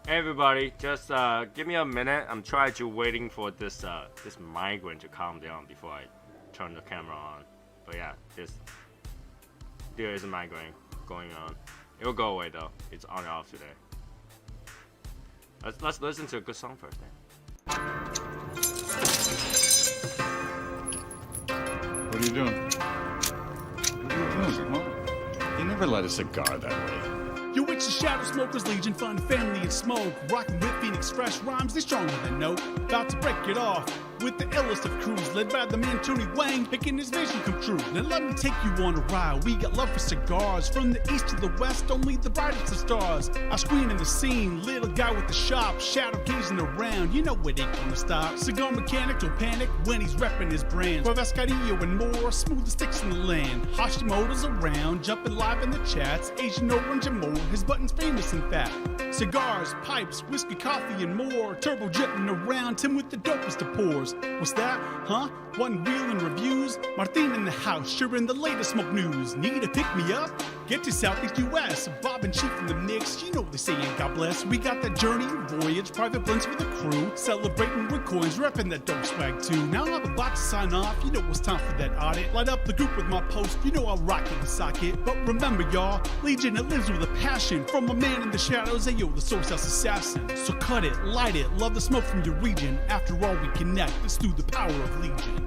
Hey everybody, just give me a minute. I'm trying to waiting for this this migraine to calm down before I turn the camera on. But yeah, there is a migraine going on. It'll go away though. It's on and off today. Let's listen to a good song first then. What are you doing? What are you doing? Come on. You never light a cigar that way. Yo, it's the Shadow Smokers Legion, fun, family, and smoke. Rockin' with Phoenix fresh rhymes, they stronger than no. About to break it off with the illest of crews, led by the man Tony Wang, making his vision come true. Now let me take you on a ride. We got love for cigars, from the east to the west, only the brightest of stars. I screen in the scene, little guy with the shop, shadow gazing around. You know it ain't gonna stop. Cigar mechanic don't panic when he's repping his brand. Escadillo and more, smooth as sticks in the land. Hashimoto's around, jumping live in the chats. Asian orange and more, his button's famous in fact. Cigars, pipes, whiskey, coffee, and more. Turbo jetting around, Tim with the dopest of pours. What's that? Huh? One reel and reviews? Martin in the house, sharing the latest smoke news. Need to pick me up? Get to Southeast US. Bob and Chief in the mix, you know what they saying, God bless. We got that journey, voyage, private blends with the crew. Celebrating with coins, repping that dope swag too. Now I'm about to sign off, you know it's time for that audit. Light up the group with my post, you know I'll rock it and sock it. But remember y'all, Legion, it lives with a passion. From a man in the shadows, hey yo, the SoySauceAssassin. So cut it, light it, love the smoke from your region. After all we connect, it's through the power of Legion.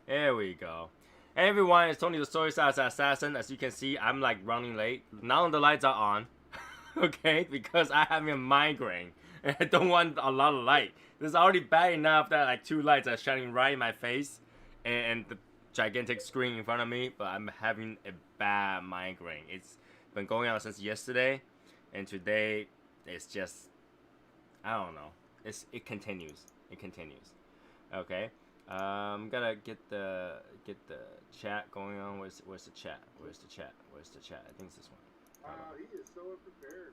There we go. Hey everyone, it's Tony the SoySauceAssassin. As you can see, I'm like running late. Now the lights are on. Okay, because I have a migraine. And I don't want a lot of light. It's already bad enough that like 2 lights are shining right in my face and the gigantic screen in front of me, but I'm having a bad migraine. It's been going on since yesterday, and today it's just, I don't know. It continues. It continues. Okay. I'm gonna get the chat going on. Where's the chat? Where's the chat? Where's the chat? I think it's this one. Wow, he is so unprepared,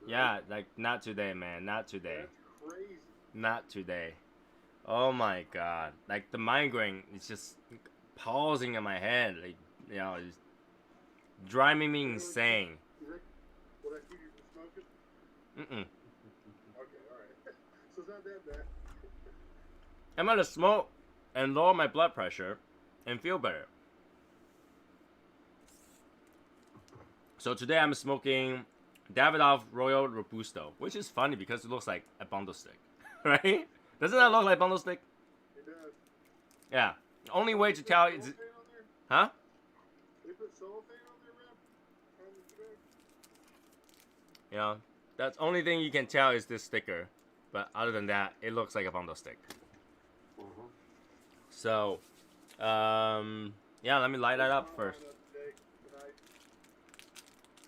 man. Yeah, like not today, man. Not today. That's crazy. Not today. Oh my god. Like the migraine is just pausing in my head. Like, you know, it's driving me insane. Will that keep you from smoking? Okay, alright. So it's not that bad. I'm gonna smoke and lower my blood pressure and feel better. So today I'm smoking Davidoff Royal Robusto, which is funny because it looks like a bundle stick, right? Doesn't that look like a bundle stick? It does. Yeah. The only way to tell is, huh? They put cellophane on there, man? You know, that's the only thing you can tell is this sticker, but other than that, it looks like a bundle stick. So, yeah, let me light that up first.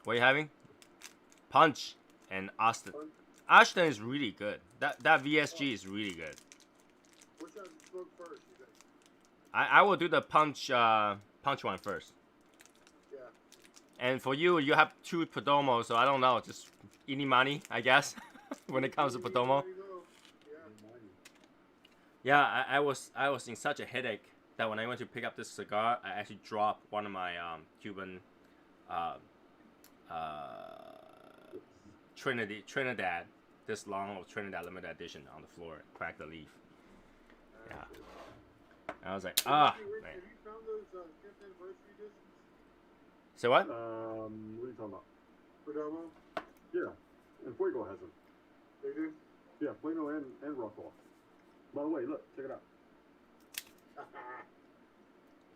What are you having? Punch and Austin. Ashton is really good. That VSG is really good. Which one smoke first, you think? I will do the punch one first. Yeah. And for you, you have 2 Perdomo, so I don't know, just any money, I guess, when it comes to Perdomo. Yeah, I was in such a headache that when I went to pick up this cigar, I actually dropped one of my Cuban Trinidad, this long of Trinidad limited edition on the floor, cracked the leaf. Yeah. I was like, ah. Have you found those 10th anniversary editions? So what? What are you talking about? Perdomo? Yeah, and Fuego has them. They do? Yeah, Fuego and Rockwall. By the way, look, check it out.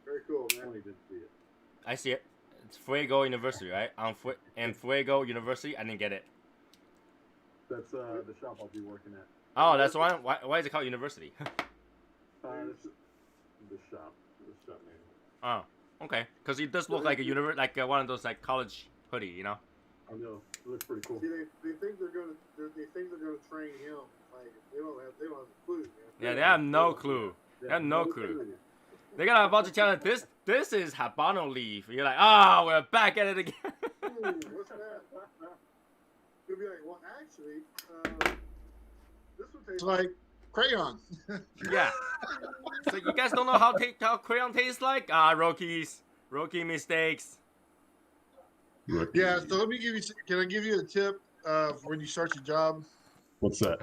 Very cool, man. Tony did see it. I see it. It's Fuego University, right? And Fuego University, I didn't get it. That's the shop I'll be working at. Oh, that's why. Why is it called University? The shop name. Oh, okay. Because it does look like a one of those like college hoodie, you know. I know. It looks pretty cool. See, they think they're gonna train him. Like they don't have a clue, man. Yeah, they have no clue. They have no clue. They're gonna about to tell us this is Habano leaf. You're like, ah, we're back at it again. What's that? You'll be like, well, actually, this would taste Like crayon. Yeah. So you guys don't know how crayon tastes like? Rookie mistakes. Yeah, so let me give you. Can I give you a tip for when you start your job? What's that?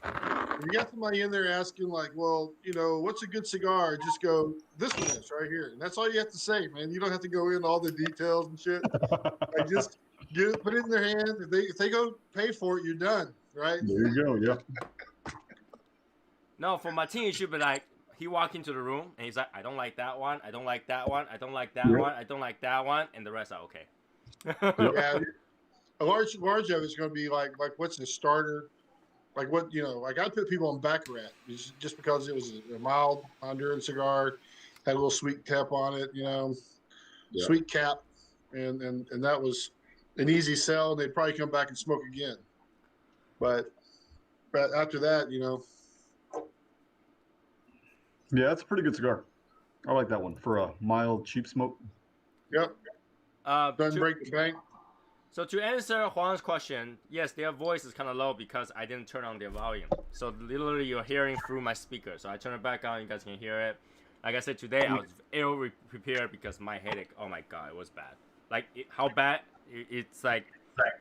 If you got somebody in there asking, like, well, what's a good cigar? Just go, this one is right here. And that's all you have to say, man. You don't have to go into all the details and shit. Like, just put it in their hand. If they go pay for it, you're done, right? There you go. Yeah. No, for my team, it should be like, he walk into the room, and he's like, I don't like that one, I don't like that one, I don't like that one, I don't like that one, and the rest are okay. Yeah. A large of it's going to be like what's the starter? Like what, like I put people on Baccarat just because it was a mild Honduran cigar, had a little sweet cap on it, sweet cap. And that was an easy sell. And they'd probably come back and smoke again. But after that, Yeah, that's a pretty good cigar. I like that one for a mild, cheap smoke. Yep. Doesn't break the bank. So to answer Juan's question, yes, their voice is kind of low because I didn't turn on their volume. So literally you're hearing through my speaker. So I turn it back on, you guys can hear it. Like I said, today I was ill prepared because my headache, oh my God, it was bad. Like how bad, it's like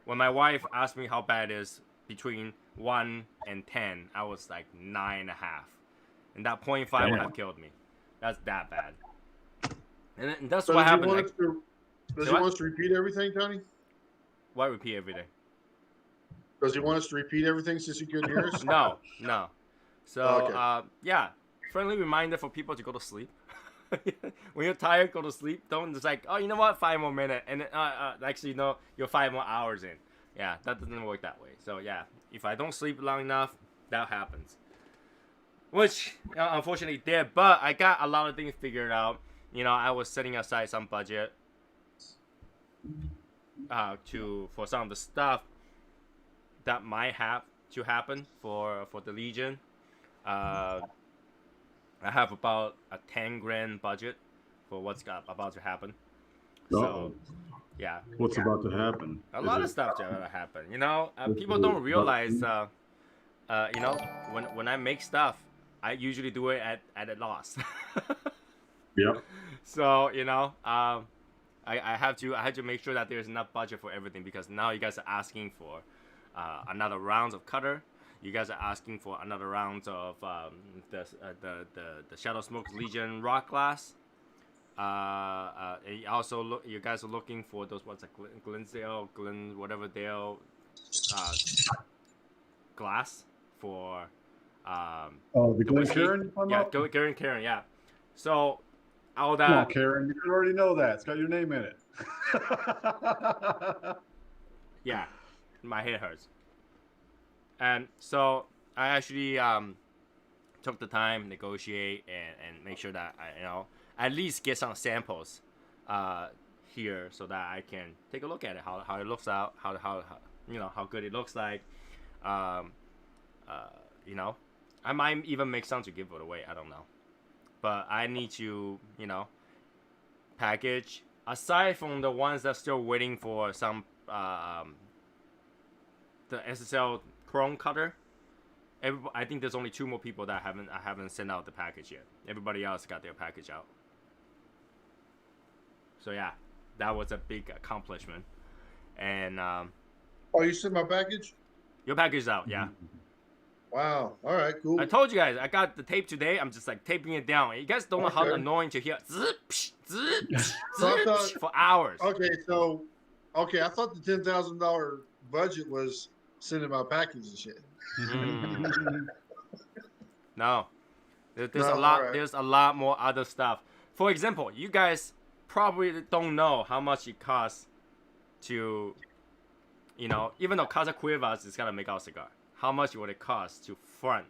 when my wife asked me how bad it is between 1 and 10, I was like 9.5. And that 0.5 would have killed me. That's that bad. And that's what happened. Does he want us to repeat everything, Tony? Why repeat everything? Does he want us to repeat everything since he couldn't hear us? No. So, okay. Yeah. Friendly reminder for people to go to sleep. When you're tired, go to sleep. Don't just like, oh, you know what? 5 more minutes. And then, actually, no, you're 5 more hours in. Yeah, that doesn't work that way. So, yeah, if I don't sleep long enough, that happens. Which, unfortunately, did. But I got a lot of things figured out. I was setting aside some budget for some of the stuff that might have to happen for the Legion. I have about a 10 grand budget for what's about to happen. So, yeah. What's about to happen? A lot of stuff that will happen. People don't realize. When I make stuff, I usually do it at a loss. Yeah. So I have to make sure that there's enough budget for everything because now you guys are asking for another round of cutter. You guys are asking for another round of the Shadow Smoke Legion rock glass. Also, you guys are looking for those whatever Dale glass for. The Glen Karen? Yeah, Karen, yeah. So all that. Come on, Karen, you already know that. It's got your name in it. Yeah, my head hurts. And so I actually took the time, negotiate, and make sure that I at least get some samples here so that I can take a look at it, how it looks out, how good it looks like. I might even make some to give it away. I don't know. But I need to, package. Aside from the ones that are still waiting for some, the SSL Chrome cutter, I think there's only 2 more people that I haven't sent out the package yet. Everybody else got their package out. So yeah, that was a big accomplishment. And you sent my package? Your package is out, yeah. Wow. All right, cool. I told you guys, I got the tape today. I'm just like taping it down. You guys don't know how annoying to hear for hours. Okay, I thought the $10,000 budget was sending my package and shit. No, there's a lot. Right. There's a lot more other stuff. For example, you guys probably don't know how much it costs to, even though Casa Cuevas is gonna make our cigar. How much would it cost to front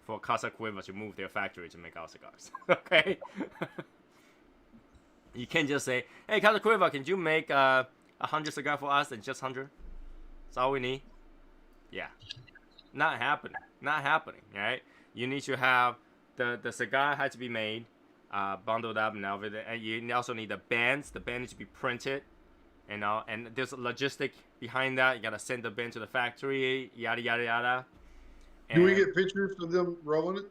for Casa Cueva to move their factory to make our cigars? Okay? You can't just say, hey, Casa Cueva, can you make 100 cigars for us and just 100? That's all we need. Yeah. Not happening. Not happening, right? You need to have the cigar has to be made, bundled up and everything. And you also need the bands. The band needs to be printed. And there's a logistic behind that. You gotta send the band to the factory, yada yada yada. And Do we get pictures of them rolling it?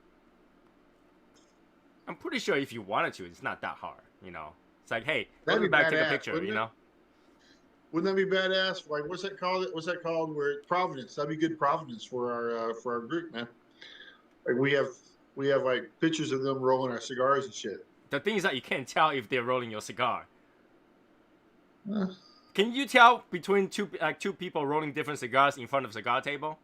I'm pretty sure if you wanted to, it's not that hard. It's like, hey, go That'd to the be back, take a badass, picture. wouldn't it? Wouldn't that be badass? Like, what's that called? What's that called? Where Providence? That'd be good Providence for our group, man. Like we have like pictures of them rolling our cigars and shit. The thing is that you can't tell if they're rolling your cigar. Uh, Can you tell between two people rolling different cigars in front of a cigar table?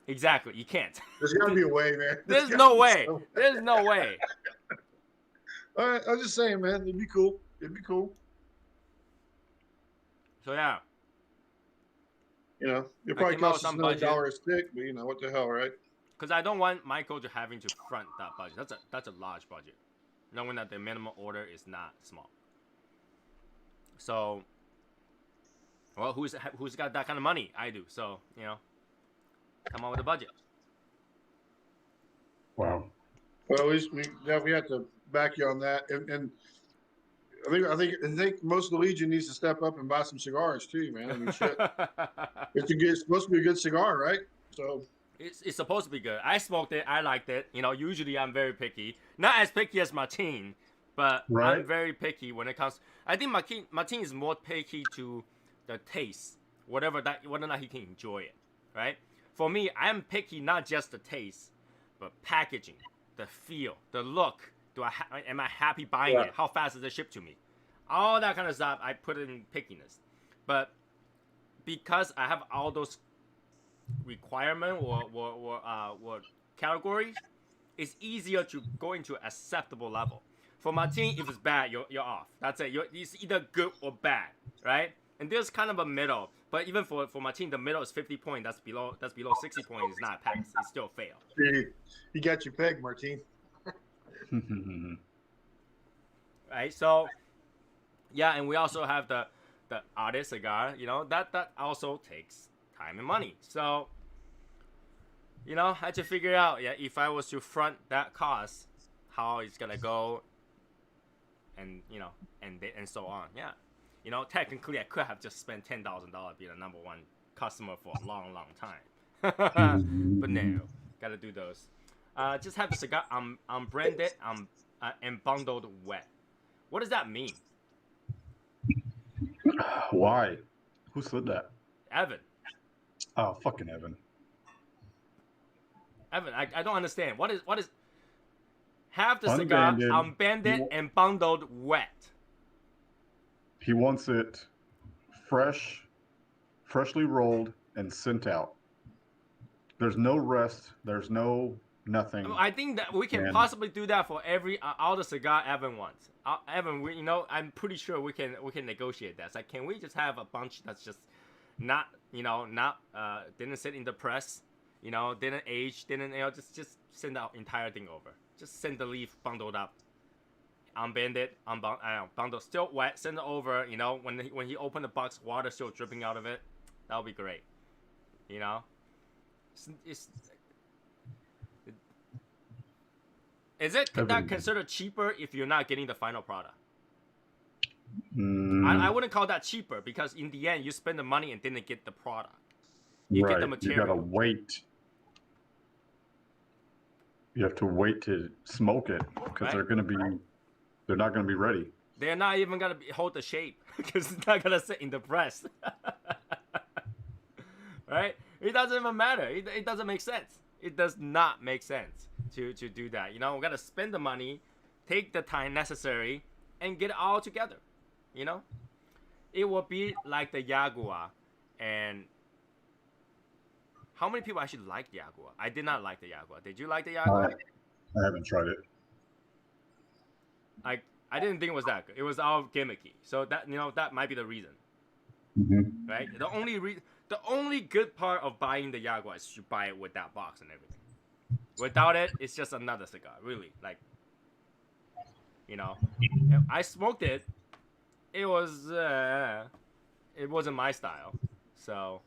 Exactly, you can't. There's got to be a way, man. There's no way. There's no way. All right, I was just saying, man. It'd be cool. It'd be cool. So yeah. It probably came out costs with us some another budget. $1 a stick, but what the hell, right? Because I don't want Michael to having to front that budget. That's a large budget, knowing that the minimum order is not small. So, well, who's got that kind of money? I do. So come on with a budget. Wow. Well, at least we definitely have to back you on that. And I think most of the Legion needs to step up and buy some cigars too, man. I mean, shit. It's supposed to be a good cigar, right? So it's supposed to be good. I smoked it. I liked it. Usually I'm very picky. Not as picky as Martin, but Right. I'm very picky when it comes. I think Martin is more picky to the taste, whether or not he can enjoy it, right? For me, I'm picky not just the taste, but packaging, the feel, the look. Am I happy buying it? How fast does it ship to me? All that kind of stuff I put in pickiness. But because I have all those requirement or categories, it's easier to go into acceptable level. For Martin, if it's bad, you're off. That's it. It's either good or bad, right? And there's kind of a middle. But even for Martin, the middle is 50 points. That's below 60 points. It's not a pass. It's still fail. you got your peg, Martin. Right. So yeah, and we also have the artist cigar. That also takes time and money. So I had to figure out if I was to front that cost, how it's gonna go, and and so on. Yeah. Technically I could have just spent $10,000 being the #1 customer for a long time. But no, gotta do those. Just have the cigar unbranded and bundled wet. What does that mean? Why? Who said that? Evan. Oh, fucking Evan. Evan, I don't understand. What is have the cigar unbanded and bundled wet? He wants it freshly rolled and sent out. There's no rest. There's no nothing. I think that we can possibly do that for all the cigar Evan wants. Evan, I'm pretty sure we can negotiate that. It's like, can we just have a bunch that's just not didn't sit in the press, didn't age, didn't just send the entire thing over. Just send the leaf bundled up, unbanded, bundled, still wet. Send it over. When he opened the box, water still dripping out of it. That would be great. Is it not considered cheaper if you're not getting the final product? I wouldn't call that cheaper because in the end you spend the money and didn't get the product. You get the material. You gotta wait. You have to wait to smoke it because they're not gonna be ready. They're not even gonna hold the shape because it's not gonna sit in the press. Right? It doesn't even matter. It doesn't make sense. It does not make sense to do that. We gotta spend the money, take the time necessary, and get it all together. It will be like the Jaguar. And how many people actually like Jaguar? I did not like the Jaguar. Did you like the Jaguar? I haven't tried it. I didn't think it was that good. It was all gimmicky. So that might be the reason. Mm-hmm. Right? The only good part of buying the Jaguar is you buy it with that box and everything. Without it, it's just another cigar. Really, I smoked it. It wasn't my style. So,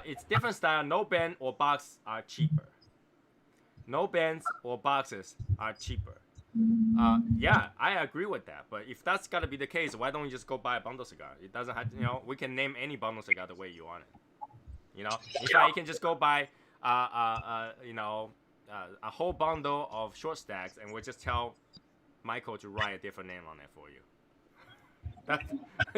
it's different style. No band or box are cheaper. No bands or boxes are cheaper. Yeah, I agree with that. But if that's gotta be the case, why don't you just go buy a bundle cigar? It doesn't have to, we can name any bundle cigar the way you want it. In fact, you can just go buy, a whole bundle of short stacks, and we'll just tell Michael to write a different name on it for you.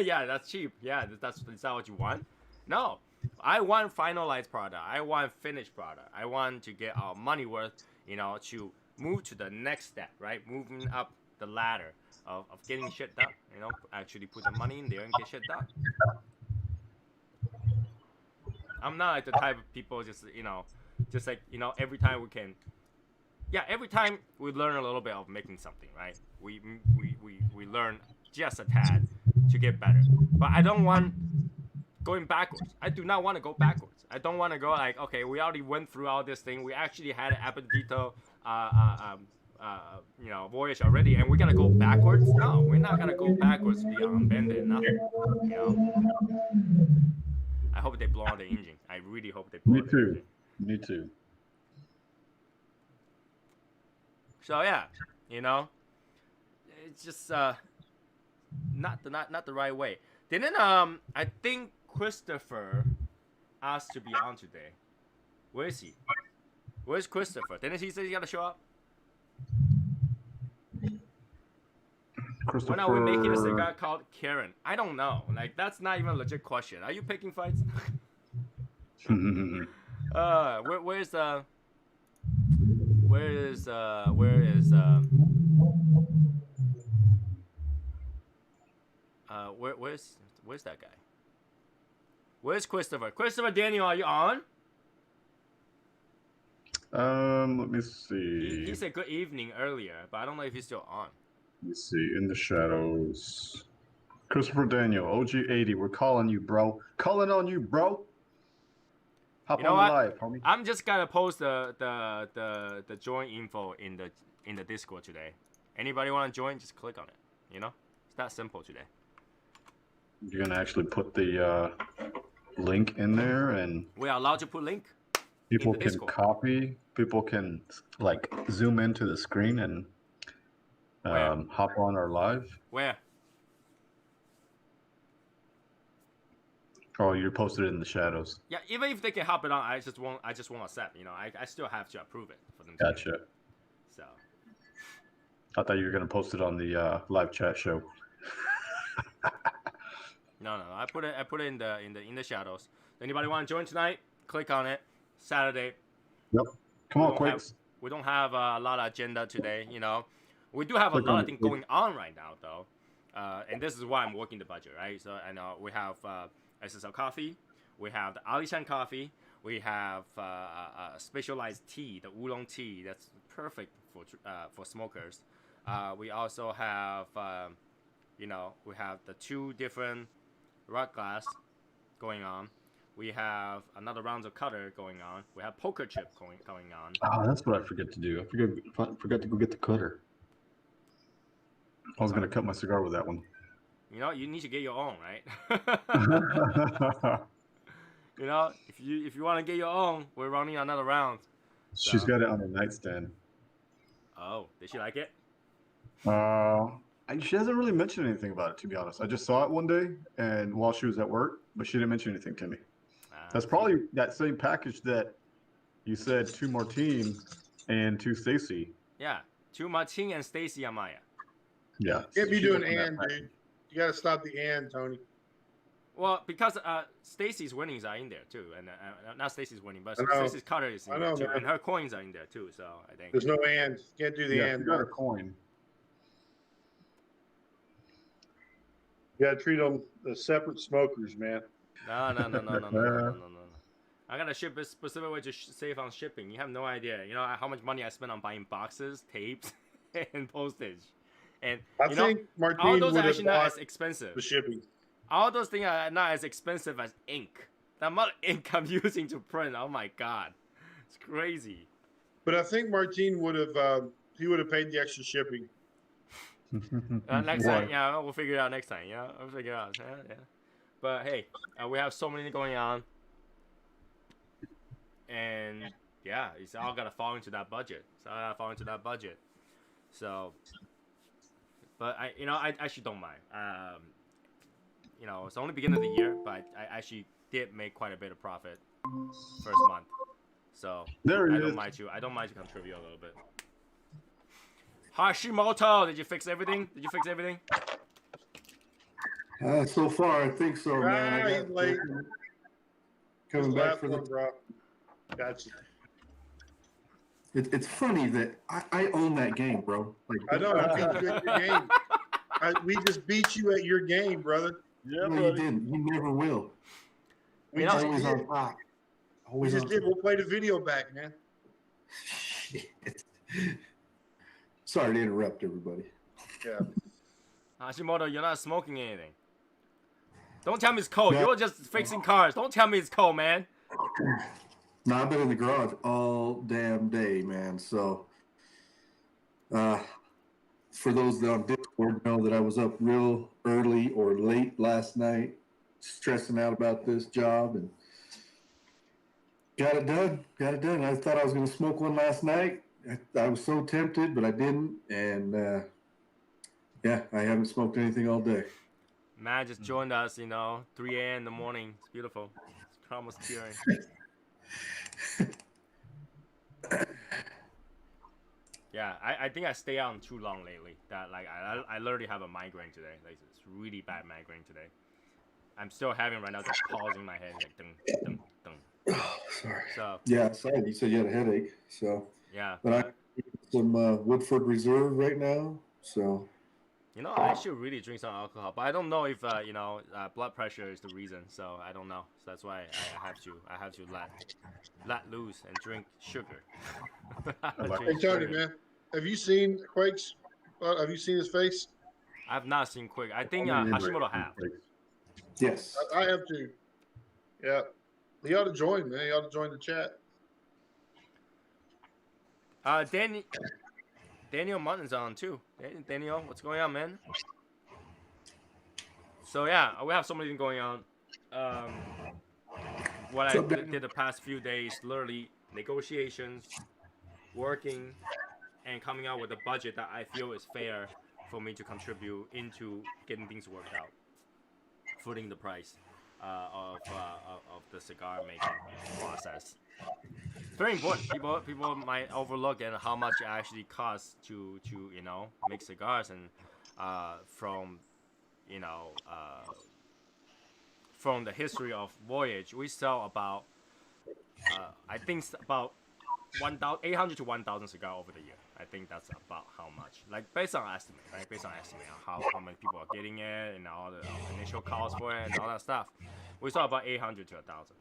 Yeah, that's cheap. Yeah, is that what you want? No, I want finalized product. I want finished product. I want to get our money worth. To move to the next step, right? Moving up the ladder of getting shit done. Actually put the money in there and get shit done. I'm not like the type of people just every time we can. Yeah, every time we learn a little bit of making something, right? We learn just a tad to get better. But I don't want going backwards. I do not want to go backwards. I don't want to go like, okay, we already went through all this thing. We actually had an appetito, voyage already, and we're gonna go backwards. No, we're not gonna go backwards beyond bending nothing. I hope they blow out the engine. I really hope they blow out the engine. Me too. So yeah, it's just not the right way. Didn't I think Christopher asked to be on today. Where is he? Where's Christopher? Didn't he say he gotta show up? When are we making a cigar called Karen? I don't know. Like, that's not even a legit question. Are you picking fights? Where's that guy? Where's Christopher? Christopher Daniel, are you on? Let me see. He said good evening earlier, but I don't know if he's still on. Let me see. In the shadows. Christopher Daniel, OG80, we're calling you, bro. Calling on you, bro. Hop on the live, homie. I'm just gonna post the join info in the Discord today. Anybody want to join? Just click on it. It's that simple today. You're gonna actually put the link in there, and we are allowed to put link. People can copy. People can zoom into the screen and hop on our live. Where? Oh, you posted it in the shadows. Yeah, even if they can hop it on, I just won't accept. I still have to approve it for them. Gotcha. So. I thought you were gonna post it on the live chat show. No. I put it in the shadows. Anybody want to join tonight? Click on it. Saturday. Yep. Come on, quick. We don't have a lot of agenda today. We do have a lot of things going on right now, though. And this is why I'm working the budget, right? So I know we have SSL coffee. We have the Alishan coffee. We have specialized tea, the oolong tea. That's perfect for smokers. We also have, we have the 2 different rock glass going on. We have another round of cutter going on. We have poker chip going on. Oh, that's what I forget to do. I forgot to go get the cutter. I was going to cut my cigar with that one. You need to get your own, right? If you want to get your own, we're running another round. So. She's got it on her nightstand. Oh, did she like it? She hasn't really mentioned anything about it, to be honest. I just saw it one day, and while she was at work, but she didn't mention anything to me. That's probably that same package that you said 2 Martine and 2 Stacy. Yeah, 2 Martine and Stacy Amaya. Yeah. Can't be doing and, dude. You got to stop the and, Tony. Well, because Stacy's winnings are in there too, and not Stacy's winning, but Stacy's cutter is in there too, and her coins are in there too. So I think there's no and. Can't do the and. You got a coin. You got to treat them as separate smokers, man. No. I gotta ship a specific way to save on shipping. You have no idea. How much money I spent on buying boxes, tapes, and postage. And I think Martine all those would are have actually not bought as expensive. The shipping. All those things are not as expensive as ink. The amount of ink I'm using to print, oh my god, it's crazy. But I think Martine would have. He would have paid the extra shipping. Next time, we'll figure it out next time. We'll figure it out. Yeah. But hey, we have so many going on, and it's all gotta fall into that budget. So, but I actually don't mind. It's only beginning of the year, but I actually did make quite a bit of profit first month. So There he I don't is. mind you. I don't mind to contribute a little bit. Hashimoto, did you fix everything? So far, I think so, man. He's late. Coming back for one, the. bro. Gotcha. It's funny that I own that game, bro. Like I know. I beat you at your game. We just beat you at your game, brother. Yeah, no, you buddy. didn't. You never will. We You know, just Always did. on top. We Always just on did. We'll play the video back, man. Shit. Sorry to interrupt everybody. Yeah. Hashimoto, you're not smoking anything. Don't tell me it's cold. No. You're just fixing cars. Don't tell me it's cold, man. No, I've been in the garage all damn day, man. So, for those that on Discord know that I was up real early or late last night, stressing out about this job, and got it done. I thought I was going to smoke one last night. I was so tempted, but I didn't. And yeah, I haven't smoked anything all day. Matt just joined us, 3 a.m. in the morning. It's beautiful. It's almost tearing. Yeah, I think I stay out too long lately. That I literally have a migraine today. Like it's really bad migraine today. I'm still having right now, just pausing my head like ding, ding, ding. Oh, sorry. So Yeah, sorry. You said you had a headache. So, yeah, but I some Woodford Reserve right now. So, I should really drink some alcohol, but I don't know if blood pressure is the reason. So I don't know. So that's why I have to let loose and drink sugar. Hey, Tony, man. Have you seen Quake's? Have you seen his face? I've not seen Quick. I think I'm gonna Hashimoto invite have. you. yes. I have to. Yeah. He ought to join, man. He ought to join the chat. Daniel Martin's on too. Daniel, what's going on, man? So yeah, we have so many things going on. What I did the past few days, literally negotiations, working, and coming out with a budget that I feel is fair for me to contribute into getting things worked out, footing the price of the cigar making process. Very important. People might overlook at how much it actually costs to make cigars, and from the history of Voyage, we sell about I think about 800 to 1,000 cigars over the year. I think that's about how much, like based on estimate, right? Based on estimate on how many people are getting it and all the initial costs for it and all that stuff. We saw about 800 to 1,000.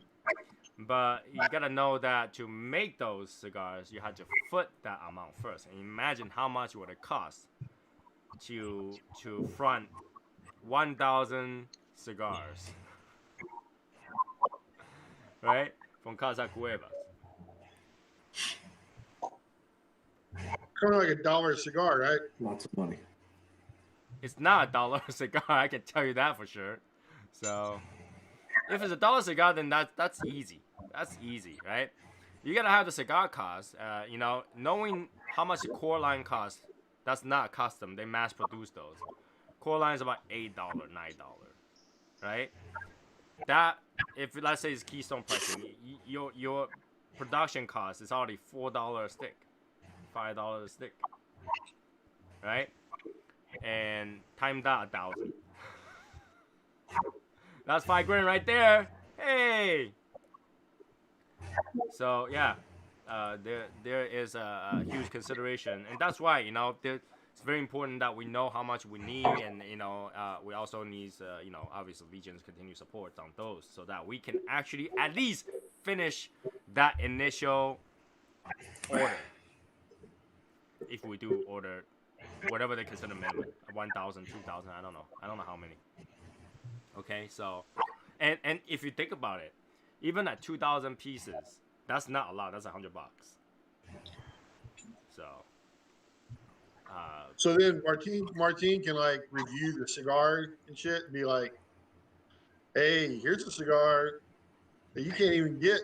But you gotta know that to make those cigars, you had to foot that amount first. And imagine how much would it cost to front 1,000 cigars, right? From Casa Cuevas. Kind of like $1 a cigar, right? Lots of money. It's not $1 a cigar, I can tell you that for sure. So if it's $1 cigar, then that's easy. That's easy, right? You gotta have the cigar cost. Knowing how much the core line costs, that's not custom. They mass produce those. Core line is about $8, $9, right? That if let's say it's Keystone pricing, your production cost is already $4 a stick, $5 a stick, right? And time that 1,000. That's $5,000 right there. Hey. So yeah, there is a huge consideration, and that's why it's very important that we know how much we need, and we also need obviously Legion's continued support on those, so that we can actually at least finish that initial order. If we do order whatever they consider minimum, 1,000, 2,000, I don't know how many. Okay, so and if you think about it, even at 2,000 pieces, that's not a lot. That's $100. So. So then Martin can like review the cigar and shit and be like, "Hey, here's a cigar that you can't even get."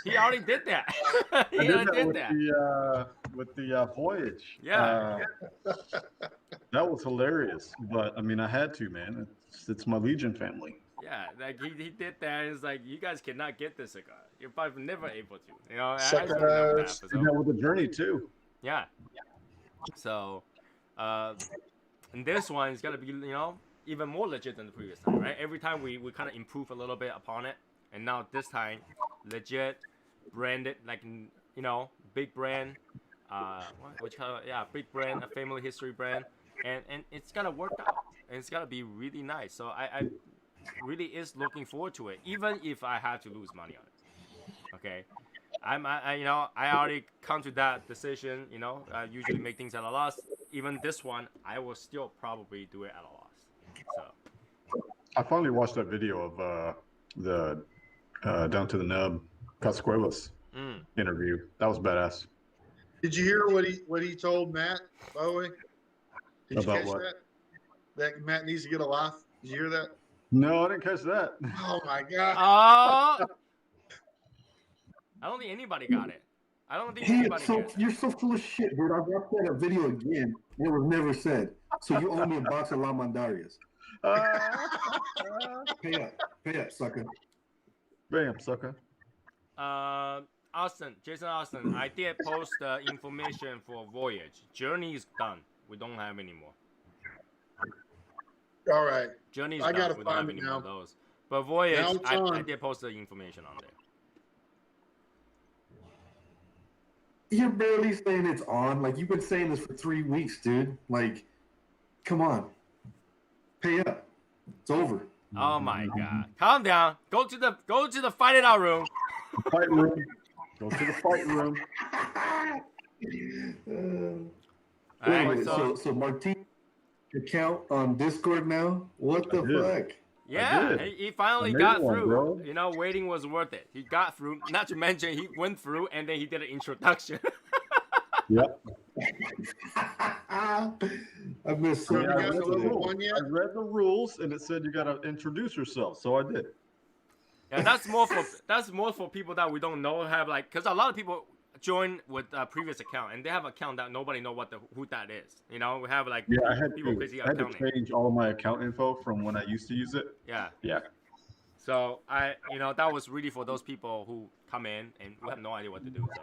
He already did that. I did that with with the voyage. Yeah. That was hilarious. But I mean, I had to, man. It's my Legion family. Yeah, like he did that. It's like you guys cannot get this cigar. You're probably never able to. You know, I Suckers. just remember that Did episode. that with the journey too. Yeah. So, and this one is gonna be, you know, even more legit than the previous time, right? Every time we kind of improve a little bit upon it, and now this time, legit, branded, like, you know, big brand, what you call it? Yeah, big brand, a family history brand, and it's gonna work out, and it's gonna be really nice. So I really is looking forward to it, even if I have to lose money on it. Okay. I you know, I already come to that decision. You know, I usually make things at a loss. Even this one, I will still probably do it at a loss. So I finally watched that video of the Down to the Nub Cascuelas interview. That was badass. Did you hear what he told Matt, by the way? Did you About catch what? that? That Matt needs to get a life. Did you hear that? No, I didn't catch that. Oh my god. oh, I don't think anybody got it. I don't think anybody gets it. You're so full of shit, dude. I watched that video again, and it was never said. So you owe me a box of La Mandarias. Pay up, sucker. Bam, sucker. Jason Austin, I did post the information for Voyage. Journey is done. We don't have any more. All right. Journey is I done. gotta We don't have find any it more of now. those. But Voyage, Now it's I on. did post the information on there. You're barely saying it's on. Like, you've been saying this for 3 weeks, dude. Like, come on. Pay up. It's over. Oh my god. Calm down. Go to the fight it out room. Fight room. Go to the fight room. All right, Wait, so Martin account on Discord now? What the I did. fuck? yeah, did. he finally I made got one, through. bro. You know, waiting was worth it. He got through. Not to mention, he went through and then he did an introduction. Yep. I missed so You Yeah, much I guys read a the level today. rules. one yet? I read the rules, and it said you gotta introduce yourself, so I did. Yeah, that's more for people that we don't know have, like, because a lot of people join with a previous account and they have an account that nobody know who that is. You know, we have like Yeah, I had people to, busy I had to account name. change all of my account info from when I used to use it. Yeah. Yeah. So you know, that was really for those people who come in and we have no idea what to do. So.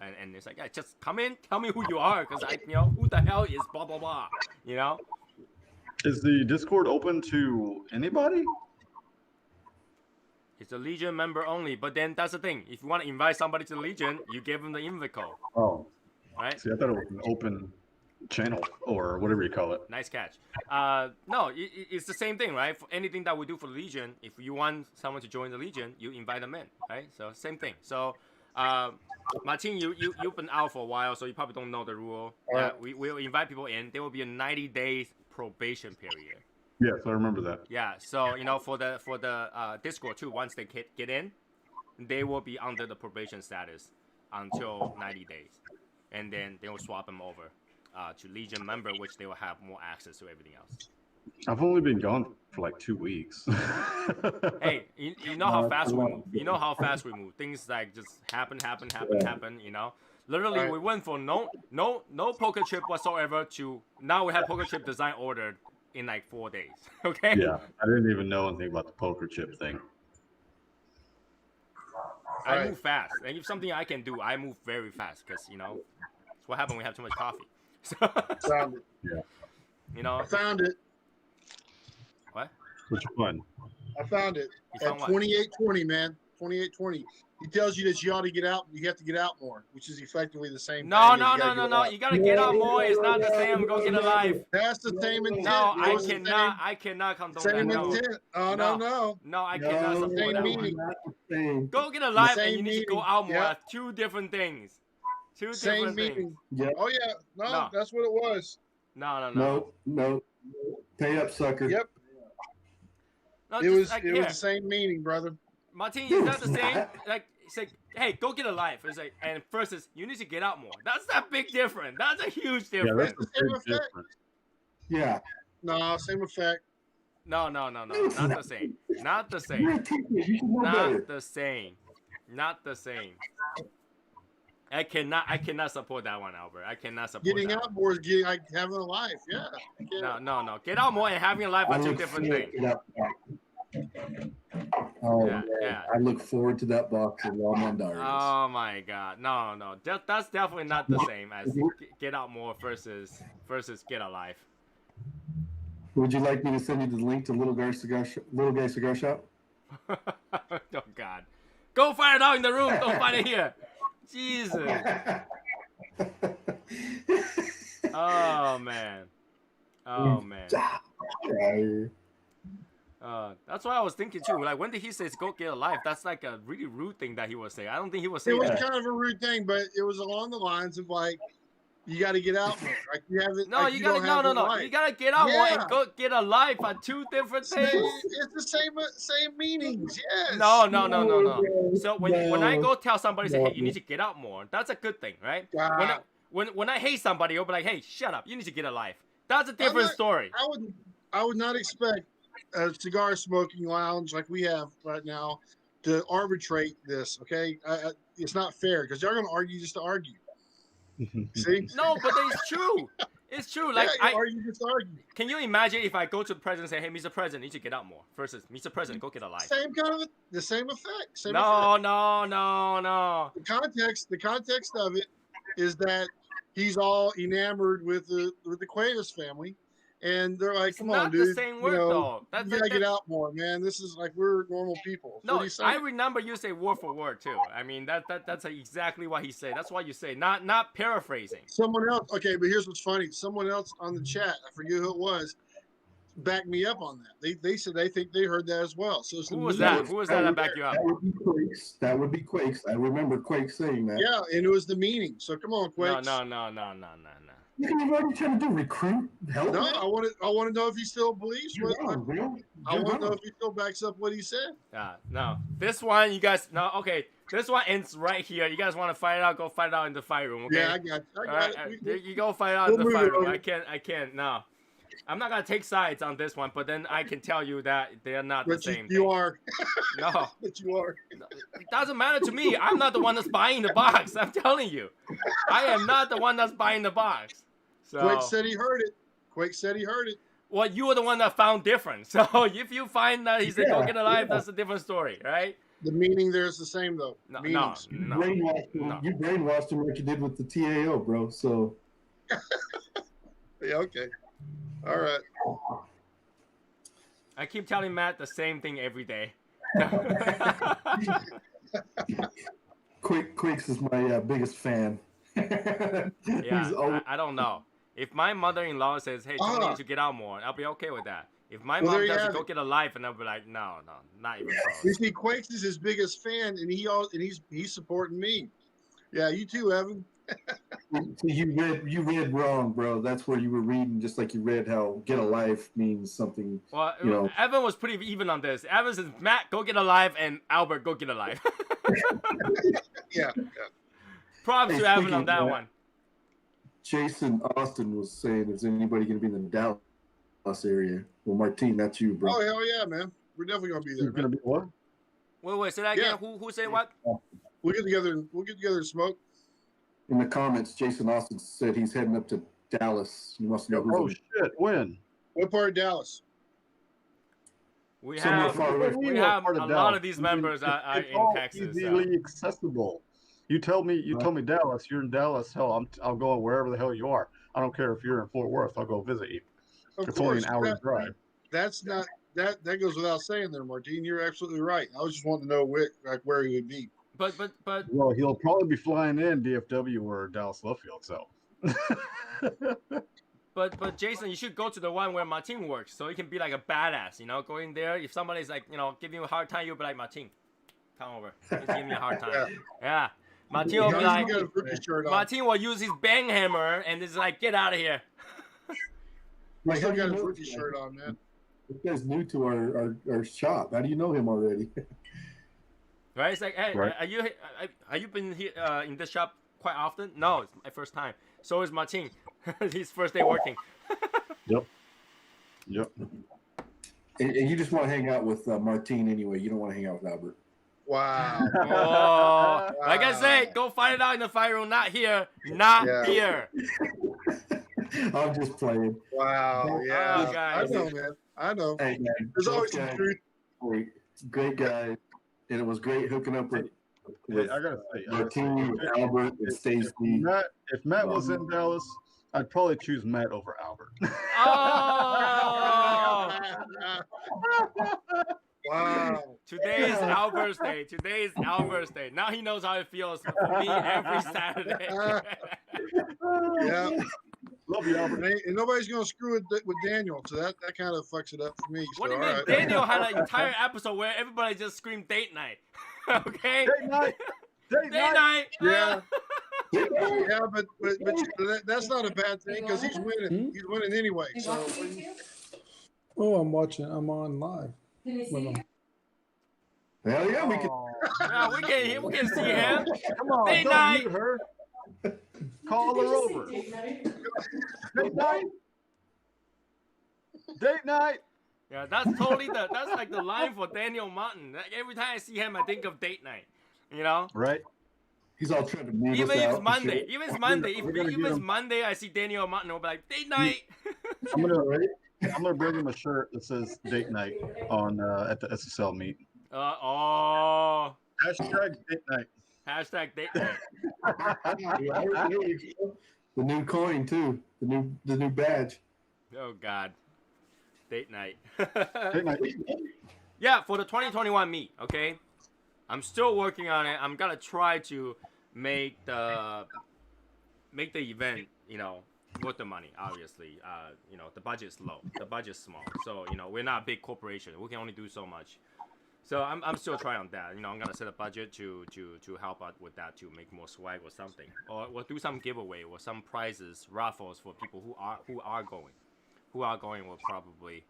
And it's like, yeah, just come in, tell me who you are, because you know, who the hell is blah blah blah, you know? Is the Discord open to anybody? It's a Legion member only, but then that's the thing. If you want to invite somebody to the Legion, you give them the invite code, Oh, right? see, I thought it was an open channel or whatever you call it. Nice catch. No, it's the same thing, right? For anything that we do for the Legion, if you want someone to join the Legion, you invite them in, right? So same thing. So, Martin, you've been out for a while, so you probably don't know the rule. We'll invite people in. There will be a 90 days probation period. Yes, I remember that. Yeah. So you know, for the Discord too, once they get in, they will be under the probation status until 90 days, and then they will swap them over to Legion member, which they will have more access to everything else. I've only been gone for like 2 weeks. Hey, you know how fast we move. You know how fast we move. Things like just happen. You know, literally Right. we went from no poker chip whatsoever to now we have poker chip design ordered in like 4 days. Okay. Yeah, I didn't even know anything about the poker chip thing. I Right. move fast, and if something I can do, I move very fast because you know, it's what happened when we have too much coffee. So, Found it. you know I found it. what? Which one? I found it. You At found what? 2820, man. 2820. He tells you that you ought to get out. You have to get out more, which is effectively the same No. thing. as you gotta get out. You gotta get out more. It's not the same. Go get a life. That's the same intent. No, It I was the cannot condone that. Same No, intent. Oh, No. no. no, I cannot support same that one. meaning. Go get a life, and same you need to go meaning. out more. Yeah. Two different things. Two Same different things. meaning. Yeah. Oh, yeah. No, No. that's what it was. No. No. Pay up, sucker. Yep. No, It just was like, it was here. the same meaning, brother. Martin, No, is that it's the same? not. Like, it's like, hey, go get a life. It's like, and first is you need to get out more. That's a big difference. That's a huge Yeah, difference. that's a Same big effect. difference. Yeah. No, same effect. No, not the same. Not the You're same. a teacher. You should know better. Not the same. Not the same. I cannot support that one, Albert. I cannot support Getting that out one. more is getting like having a life. Yeah. I can't- No. Get out more and having a life I are two look different forward things. to that box. Oh Yeah, man, yeah. I look forward to that box of Lawman Diaries. Oh my God, no. That's definitely not the same as get out more versus get a life. Would you like me to send you the link to Little Gay Cigar Shop? Oh God, go find it out in the room. Don't find it here. Jesus. Oh man. That's what I was thinking too. Like, when did he say go get a life? That's like a really rude thing that he would say. I don't think he would say It was that. kind of a rude thing, but it was along the lines of like, you got to get out more. Like you haven't. No, like, you don't gotta have the no. life. You gotta get out more Yeah. and go get a life are two different things. It's the same meanings. Yes. No. So when I go tell somebody, say, hey, you need to get out more. That's a good thing, right? When I hate somebody, I'll be like, hey, shut up. You need to get a life. That's a different story. I would not expect a cigar smoking lounge like we have right now to arbitrate this. Okay, it's not fair because y'all gonna argue just to argue. See? No, but it's true. It's true. Like yeah, argue just to argue. Can you imagine if I go to the president and say, hey, Mr. President, you need to get out more, versus Mr. President, go get a life. Same kind of the same effect. Same No. effect. The context of it is that he's all enamored with the Cuevas family, and they're like, It's "Come not on, dude, the same word, though. You gotta get out more, man. This is like we're normal people." No, I remember you say word for word too. I mean that's exactly what he said. That's what you say, not paraphrasing. Someone else, okay, but here's what's funny. Someone else on the chat, I forget who it was, backed me up on that. They said they think they heard that as well. So who was that? Who was that back you up? That would be Quakes. I remember Quakes saying that. Yeah, and it was the meaning. So come on, Quakes. No. What are you trying to do? Recruit? Help? No, I want to know if he still believes what I want to know if he still backs up what he said. No. This one, you guys. No, okay. This one ends right here. You guys want to fight it out? Go fight it out in the fight room. Okay. Yeah, I got it. You go fight it out in the fight room. I can't. No. I'm not gonna take sides on this one, but then I can tell you that they are not the same. You are. No. But you are. It doesn't matter to me. I'm not the one that's buying the box. I'm telling you, I am not the one that's buying the box. So, Quake said he heard it. Well, you were the one that found different. So if you find that he said go get a life, that's a different story, right? The meaning there is the same though. No. You brainwashed him like you did with the TAO, bro. So. Yeah. Okay. All right. I keep telling Matt the same thing every day. Quakes is my biggest fan. Yeah, I don't know. If my mother-in-law says, "Hey, Tony, you need to get out more," I'll be okay with that. If my mom doesn't go get a life, and I'll be like, no, not even close. You see, Quakes is his biggest fan, and he's supporting me. Yeah, you too, Evan. You read wrong, bro. That's where you were reading, just like you read how "get a life" means something. Well, Evan was pretty even on this. Evan says, "Matt, go get a life," and Albert, go get a life. Yeah. Props to Evan on that one. Jason Austin was saying, "Is anybody going to be in the Dallas area?" Well, Martine, that's you, bro. Oh hell yeah, man. We're definitely gonna be there. You're going to be what? Wait, say that again. Who said what? We'll get together and smoke. In the comments, Jason Austin said he's heading up to Dallas. You must know who's Oh shit! When? What part of Dallas? We Somewhere have far away. we have a lot of these members are It's in all Texas. easily accessible. You told me Dallas. You're in Dallas. Hell, I'll go wherever the hell you are. I don't care if you're in Fort Worth. I'll go visit you. It's only an hour's drive. That's not that goes without saying there, Martine. You're absolutely right. I was just wanting to know where he would be. But Well, he'll probably be flying in DFW or Dallas Lovefield. So. But Jason, you should go to the one where Martin works, so you can be like a badass, going there. If somebody's like, giving you a hard time, you'll be like, Martin, come over. He's giving me a hard time. Yeah. Martin will be like, Martin will use his bang hammer and it's like, get out of here. I still got his rookie shirt on, man. This guy's new to our shop. How do you know him already? Right? It's like, hey, right. Are you been here in this shop quite often? No, it's my first time. So is Martin. His first day working. Yep. And you just want to hang out with Martine anyway. You don't want to hang out with Albert. Wow. Oh, like I Wow. say, go find it out in the fight room. Not here. Not Yeah. here. I'm just playing. Wow. Yeah. guys. I know, man. I know. Hey, man, There's both always some guys, truth. great guys, and it was great hooking up with Hey, I gotta say, Martine, Albert, and Stacy. if Matt was in Dallas, I'd probably choose Matt over Albert. Oh, Wow. today is Albert's day. Today is Albert's day. Now he knows how it feels for me every Saturday. Yeah. Love you, Albert. And nobody's gonna screw it with Daniel, so that kind of fucks it up for me. What so, do you mean? all right. Daniel had an entire episode where everybody just screamed date night. Okay? Date night. Date Date night. night. Yeah. Yeah, but that's not a bad thing because he's winning. He's winning anyway. So Oh, I'm watching. I'm on live with them. Hell yeah, we can. Yeah, we can see him. Come on, Date don't night. mute her. Call her over. Date night. Date night. Yeah, that's totally that's like the line for Daniel Martin. Like, every time I see him, I think of date night. You know? Right. He's all trying to mute Even us if out it's and Monday. shit. Even if it's Monday. We're gonna Even get if it's him. Monday, I see Daniel Martin, I'll be like, date night. I'm gonna bring him a shirt that says date night on at the SSL meet. Oh. Hashtag date night. Hashtag date night. The new coin too. The new badge. Oh God. Date night. Date night. Yeah, for the 2021 meet, okay? I'm still working on it. I'm gonna try to make the event, you know, worth the money. Obviously, you know, the budget's low, the budget's small, so you know we're not a big corporation. We can only do so much. So I'm still trying on that. You know, I'm gonna set a budget to help out with that to make more swag or something, or we'll do some giveaway or some prizes, raffles for people who are going. Will probably,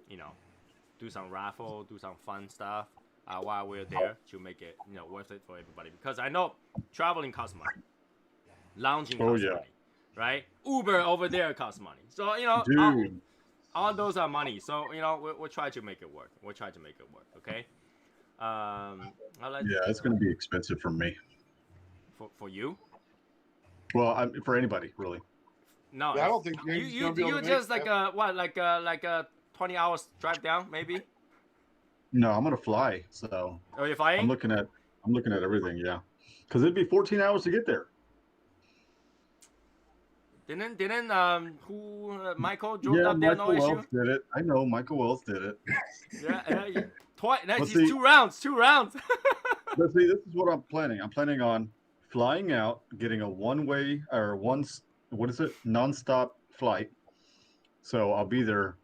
you know, do some raffle, do some fun stuff while we're there to make it, you know, worth it for everybody. Because I know traveling costs money, lounging costs money, right? Uber over there costs money. So you know, all those are money. So you know, we'll try to make it work. Okay. It's gonna be expensive for me. For you? Well, for anybody really. No, I don't think you just like a 20 hours drive down maybe. No, I'm gonna fly. So. Oh, you're flying? I'm looking at everything. Yeah, because it'd be 14 hours to get there. Didn't Michael drove up there? No issue. Wells did it. I know Michael Wells did it. Yeah. Twice. That's see- 2 rounds. 2 rounds. But see, this is what I'm planning. I'm planning on flying out, getting a one-way or nonstop flight. So I'll be there.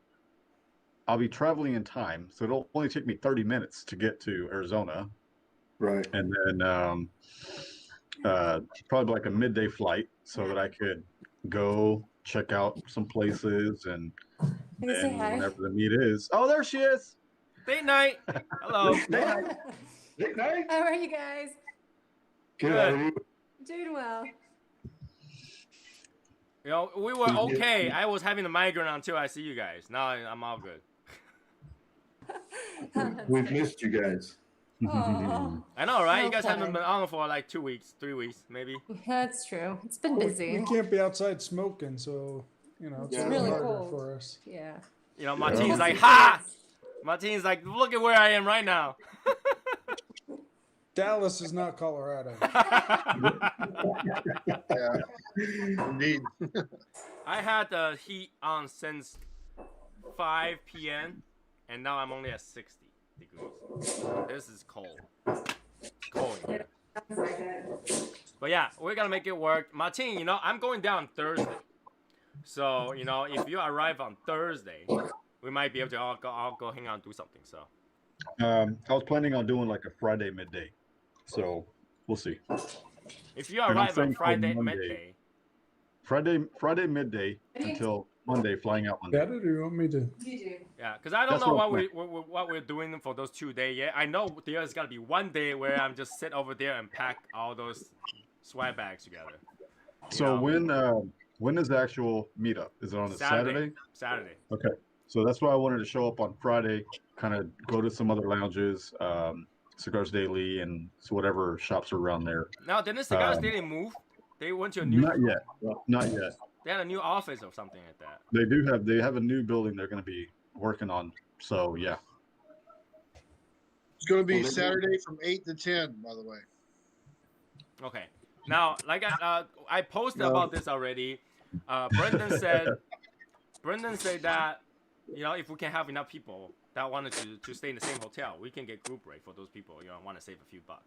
I'll be traveling in time, so it'll only take me 30 minutes to get to Arizona. Right. And then probably like a midday flight so that I could go check out some places and whenever the meet is. Oh, there she is. Date night. Hello. Good night. How are you guys? Good. Doing well. You know, we were okay. I was having a migraine until I see you guys. Now I'm all good. We've missed you guys. Aw. I know, right? You guys Okay. haven't been on for like 2 weeks, 3 weeks, maybe. That's true. It's been busy. We can't be outside smoking, so you know it's Yeah. a Really little harder cold. for us. Yeah. You know, Martine's like, ha! Martine's like, look at where I am right now. Dallas is not Colorado. Yeah. Indeed. I had the heat on since 5 p.m. and now I'm only at 60 degrees. This is cold. It's cold in here. But yeah, we're gonna make it work. Martine, you know, I'm going down Thursday. So, you know, if you arrive on Thursday, we might be able to all go hang out and do something. So I was planning on doing like a Friday midday, so we'll see. if you I'm arrive on saying for Friday Monday. midday, Friday midday until Monday, flying out Monday. Better, do you want me to? You do. yeah, because I don't That's know what what we're doing for those 2 days yet. I know there's gotta be one day where I'm just sit over there and pack all those swag bags together. So Yeah. when is the actual meetup? Is it on a Saturday? Saturday. Okay. So that's why I wanted to show up on Friday, kind of go to some other lounges, Cigars Daily and whatever shops are around there. Now, didn't Cigars Daily move? They went to a new. Not yet. Not yet. They had a new office or something like that. They have a new building they're going to be working on. So yeah. It's going to be Saturday from 8 to 10, by the way. Okay. Now, like I posted about this already. Brendan said that, you know, if we can have enough people that wanted to stay in the same hotel, we can get group rate for those people, you know, want to save a few bucks.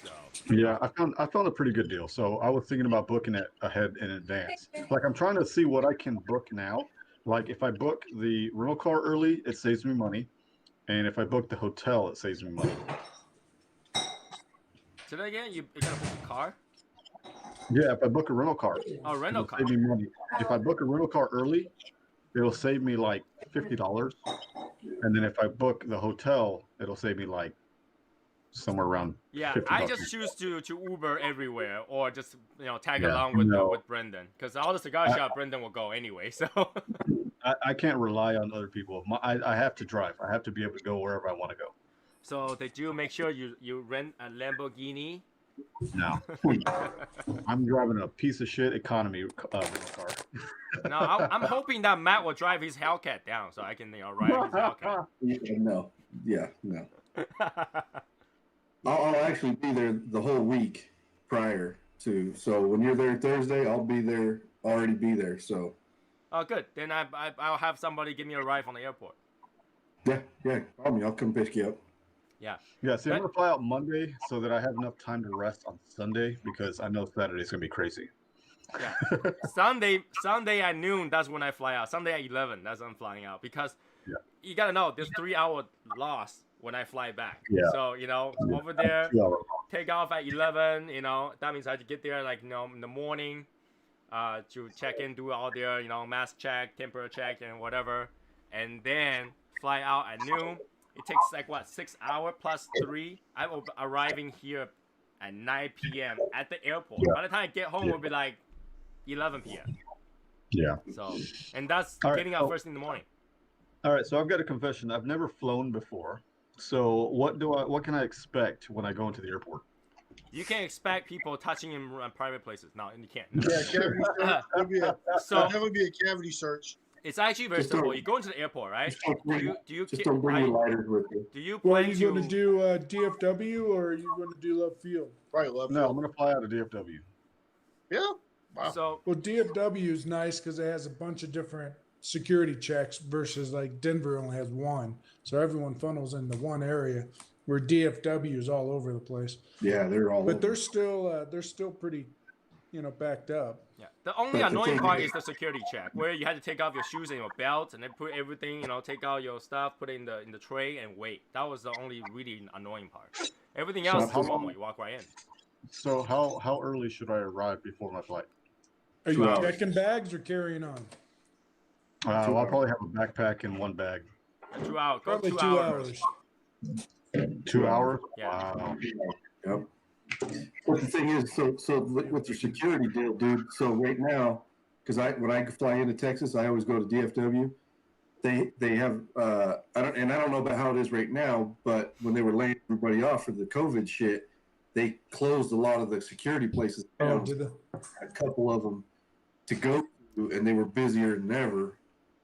So yeah, I found a pretty good deal. So I was thinking about booking it ahead in advance. Like I'm trying to see what I can book now. Like if I book the rental car early, it saves me money, and if I book the hotel, it saves me money. say that again. You gotta book a car. Yeah, if I book a rental car, Oh, rental car. save me money. If I book a rental car early, it'll save me like $50, and then if I book the hotel, it'll save me like somewhere around. Yeah, $50. I just choose to Uber everywhere or just, you know, tag Yeah, along with no. with Brendan, because all the cigar shop Brendan will go anyway. So I can't rely on other people. I have to drive. I have to be able to go wherever I want to go. so did you make sure you rent a Lamborghini? No, I'm driving a piece of shit economy rental car. No, I'm hoping that Matt will drive his Hellcat down so I can, you know, ride his Hellcat. No. I'll actually be there the whole week prior to. So when you're there Thursday, I'll be there. Already be there. So. Oh, good. Then I'll have somebody give me a ride from the airport. Yeah. Call me. I'll come pick you up. Yeah. Yeah, see, I'm gonna fly out Monday so that I have enough time to rest on Sunday because I know Saturday's gonna be crazy. Yeah. Sunday at noon, that's when I fly out. Sunday at 11, that's when I'm flying out, because you gotta know there's 3 hour loss when I fly back. Yeah. So, you know, over there, 2 hours. take off at 11, you know, that means I have to get there like, you know, in the morning to check in, do all their, you know, mask check, temperature check, and whatever, and then fly out at noon. It takes like what, 6 hours plus 3. I'm arriving here at 9 p.m. at the airport. By the time I get home, it'll be like 11 p.m. Yeah. So, and that's All right, getting out first thing in the morning. All right, so I've got a confession. I've never flown before. So what can I expect when I go into the airport? You can't expect people touching in private places. No, you can't. No. Yeah, cavity search. That would be a cavity search. It's actually very Just simple. don't- You go into the airport, right? Just don't bring, Just don't bring your lighters with you. Do you Well, are plan you going to to do DFW or are you going to do left field? Probably love No, I'm gonna fly out of DFW. Yeah. Wow. So Well, DFW is nice because it has a bunch of different security checks versus like Denver only has one. So everyone funnels into one area where DFW is all over the place. Yeah, they're all. But over. they're still pretty, you know, backed up. yeah, the only But the annoying thing part is- is the security check, where you had to take off your shoes and your belt, and then put everything, you know, take out your stuff, put it in the tray, and wait. That was the only really annoying part. Everything So else is how normal. long- You walk right in. So how early should I arrive before my flight? Are 2 you hours. checking bags or carrying on? Well, I'll probably have a backpack and one bag. 2 hours. Go Probably 2 2 hours. hours. 2 hours? Yeah. Wow. Yep. But the thing is, so with your security deal, dude. So right now, because when I fly into Texas, I always go to DFW. They have I don't know about how it is right now, but when they were laying everybody off for the COVID shit, they closed a lot of the security places Oh, down. did they? A couple of them to go to, and they were busier than ever.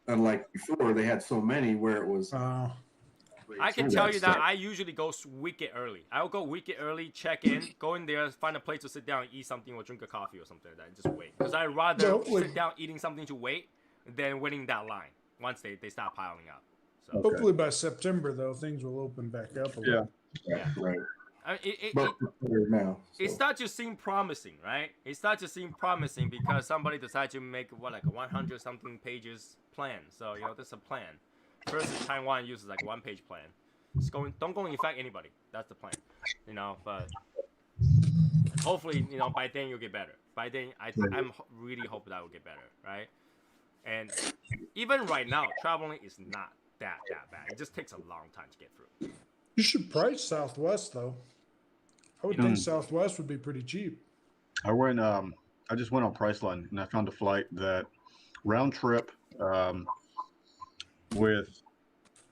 Unlike before, they had so many where it was. I can tell you that I usually go wicked early. I'll go wicked early, check in, go in there, find a place to sit down, eat something, or drink a coffee or something like that, and just wait. Because I'd rather Hopefully- sit down eating something to wait than waiting that line once they start piling up. So Hopefully by September though, things will open back up a little. Right. it Now, it starts to seem promising, right? It starts to seem promising because somebody decided to make like a 100 something pages plan. So, you know, there's a plan. First, Taiwan uses like 1-page plan. Don't go infect anybody. That's the plan, you know. But hopefully, you know, by then you'll get better. By then, I'm really hoping that will get better, right? And even right now, traveling is not that bad. It just takes a long time to get through. You should price Southwest though. I would think Southwest would be pretty cheap. I just went on Priceline and I found a flight that round trip with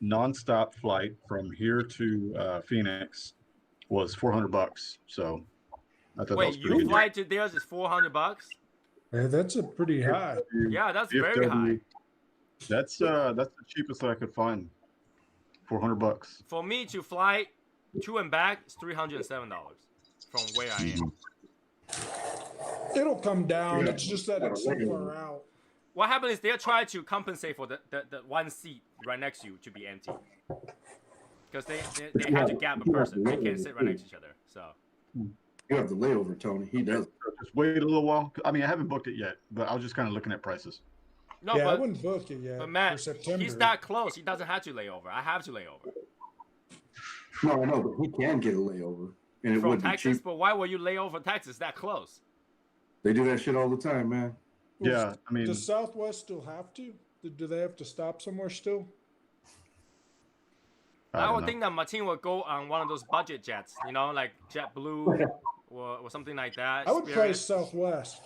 nonstop flight from here to Phoenix was $400. So I thought that was Wait, pretty you good. fly to theirs is $400? Yeah, that's a pretty high. Yeah, that's very high. That's the cheapest that I could find. $400. For me to fly to and back is $307 from where I am. It'll come down. Yeah. It's just that it's so far out. What happened is they're trying to compensate for the one seat right next to you to be empty. Because they have to gap a person. They can't sit right next to each other. So You have the layover, Tony. He does. Just wait a little while. I mean, I haven't booked it yet, but I was just kind of looking at prices. no, Yeah, I but wouldn't book it yet. but for Matt, September. he's that close. He doesn't have to lay over. I have to lay over. No, I know, but he can get a layover, and it From would be Texas, cheap. but why will you lay over Texas that close? They do that shit all the time, man. Yeah, I mean, Does Southwest still have to? Do they have to stop somewhere still? I don't would know. think that Martin would go on one of those budget jets, you know, like JetBlue or something like that. I would try Southwest.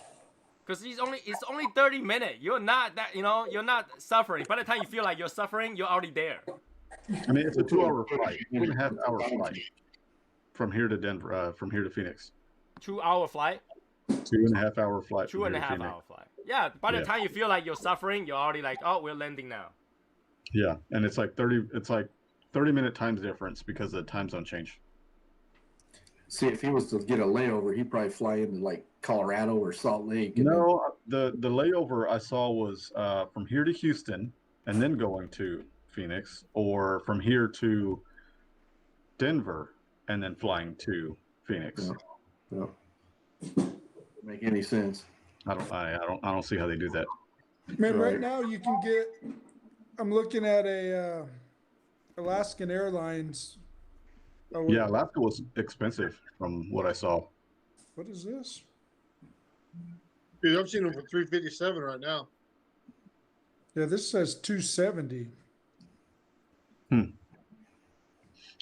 Because it's only 30 minutes. You're not that, you're not suffering. By the time you feel like you're suffering, you're already there. I mean, it's a 2-hour flight, 2.5-hour flight from here to Denver, from here to Phoenix. 2-hour flight, 2.5-hour flight. two from and a here to half Phoenix. hour flight. Yeah, by the Yeah. time you feel like you're suffering, you're already like, oh, we're landing now. Yeah, and it's like 30-minute times difference because the time zone change. See, if he was to get a layover, he'd probably fly into like Colorado or Salt Lake. And No, the layover I saw was from here to Houston and then going to Phoenix, or from here to Denver and then flying to Phoenix. then, Doesn't make any sense. I don't see how they do that. Man, right Right. now you can get. I'm looking at a Alaskan Airlines. Oh, Yeah, Alaska was expensive from what I saw. What is this? Dude, I'm seeing them for 357 right now. Yeah, this says 270.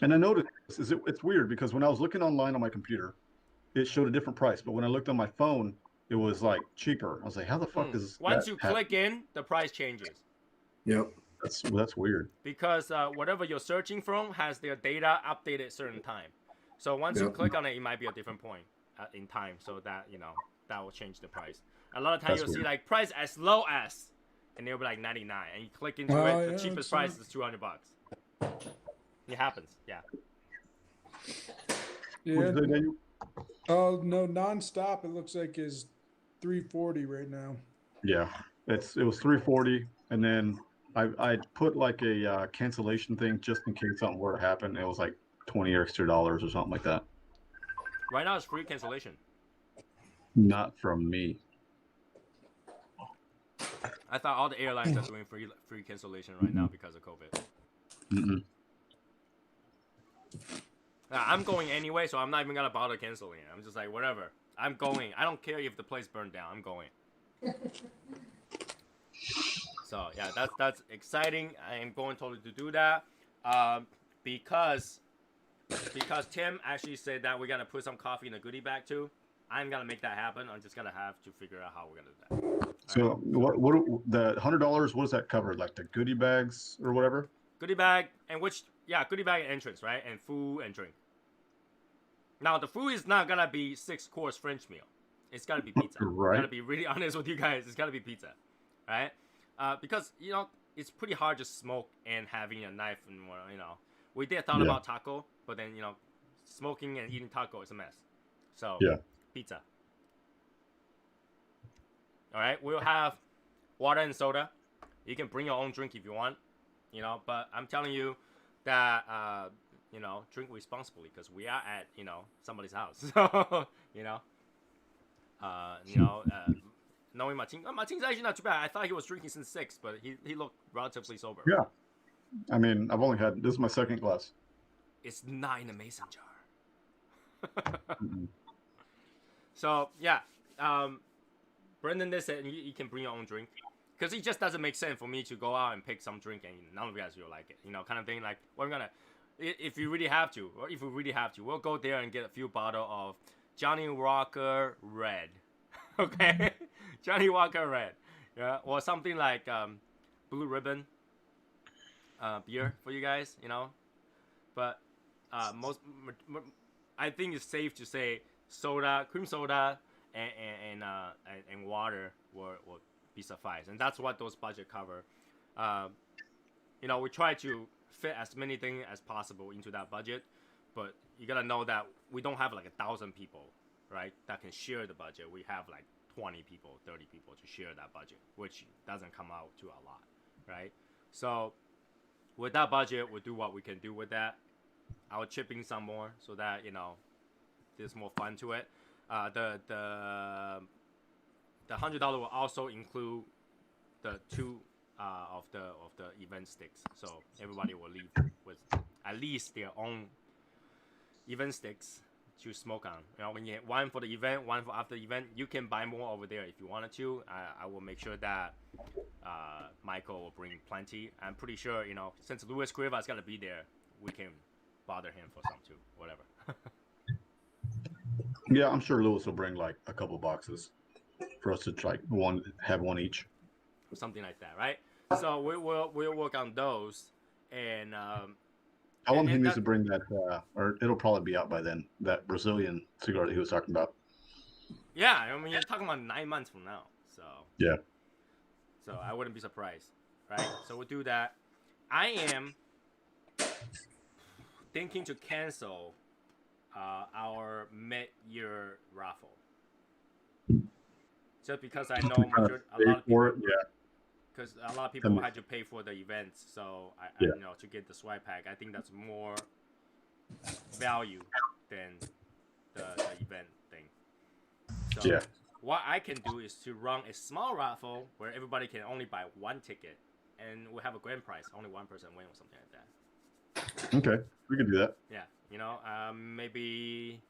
And I noticed it's weird because when I was looking online on my computer, it showed a different price. But when I looked on my phone, it was like cheaper. I was like, how the fuck is Once that you happen? click in, the price changes. Yep. That's weird. Because whatever you're searching from has their data updated certain time. So once you Yep. click on it, it might be a different point in time. So that, that will change the price. A lot of times That's you'll see weird. like price as low as, and they'll be like 99. And you click into Oh, it, the yeah, cheapest that's price is $200. It happens, yeah. Yeah. What'd you say, Daniel? Oh no, nonstop. It looks like is 340 right now. Yeah, it was 340, and then I put like a cancellation thing just in case something were to happen. It was like $20 extra or something like that. Right now it's free cancellation. Not from me. I thought all the airlines are doing free cancellation right now because of COVID. Mm-mm. I'm going anyway, so I'm not even gonna bother canceling it. I'm just like, whatever. I'm going. I don't care if the place burned down. I'm going. So yeah, that's exciting. I am going totally to do that, because Tim actually said that we're gonna put some coffee in a goodie bag too. I'm gonna make that happen. I'm just gonna have to figure out how we're gonna do that. So what the $100? What does that cover? Like the goodie bags or whatever? Goodie bag and goodie bag and entrance, right? And food and drink. Now the food is not gonna be 6-course French meal. It's gotta be pizza. Right. I gotta be really honest with you guys. It's gotta be pizza, right? Because it's pretty hard to smoke and having a knife and we did thought Yeah. about taco, but then smoking and eating taco is a mess. So Yeah. pizza. All right, we'll have water and soda. You can bring your own drink if you want, but I'm telling you that drink responsibly because we are at somebody's house. So knowing Martin's actually not too bad. I thought he was drinking since 6, but he looked relatively sober. Yeah. I mean, I've only had this is my second glass. It's not in a mason jar. Mm-mm. So yeah, Brendan did say you can bring your own drink because it just doesn't make sense for me to go out and pick some drink and none of you guys will like it, kind of thing. Like we're gonna, if you really have to, or if we really have to, we'll go there and get a few bottles of Johnny Walker Red, okay, Johnny Walker Red, yeah, or something like Blue Ribbon beer for you guys, but I think it's safe to say soda, cream soda, and water will be suffice, and that's what those budget cover. You know, we try to fit as many things as possible into that budget, but you gotta know that we don't have like 1,000 people, right, that can share the budget. We have like 20 people, 30 people to share that budget, which doesn't come out to a lot, right? So with that budget, we'll do what we can do with that. I'll chip in some more so that, you know, there's more fun to it. The $100 will also include the two of the event sticks, so everybody will leave with at least their own event sticks to smoke on. You know, when you get one for the event, one for after the event, you can buy more over there if you wanted to. I will make sure that Michael will bring plenty. I'm pretty sure, you know, since Luis Cueva's gotta be there, we can bother him for some too, whatever. Yeah, I'm sure Lewis will bring like a couple boxes for us to like have one each. Something like that, right? So we'll work on those, and Tell him he needs to bring that, or it'll probably be out by then. That Brazilian cigar that he was talking about. Yeah, I mean, you're talking about 9 months from now, so yeah. So I wouldn't be surprised, right? So we'll do that. I am thinking to cancel our mid-year raffle, just because I know a lot of people. Because a lot of people had to pay for the events, so I you know, to get the swipe pack, I think that's more value than the event thing. So what I can do is to run a small raffle where everybody can only buy one ticket, and we'll have a grand prize, only one person win or something like that. Okay, we can do that. Yeah, you know, maybe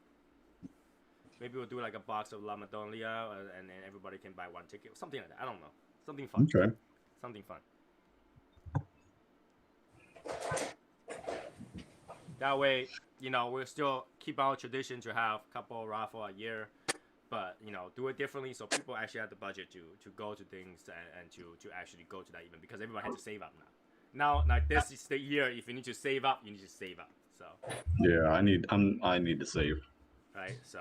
we'll do like a box of La Madonia, and then everybody can buy one ticket or something like that. I don't know, something fun. Okay. Something fun. That way, you know, we'll still keep our tradition to have a couple raffle a year, but, you know, do it differently so people actually have the budget to go to things and to actually go to that event, because everybody has to save up now. Now, like, this is the year. If you need to save up, you need to save up. So. Yeah, I need to save. Right. So.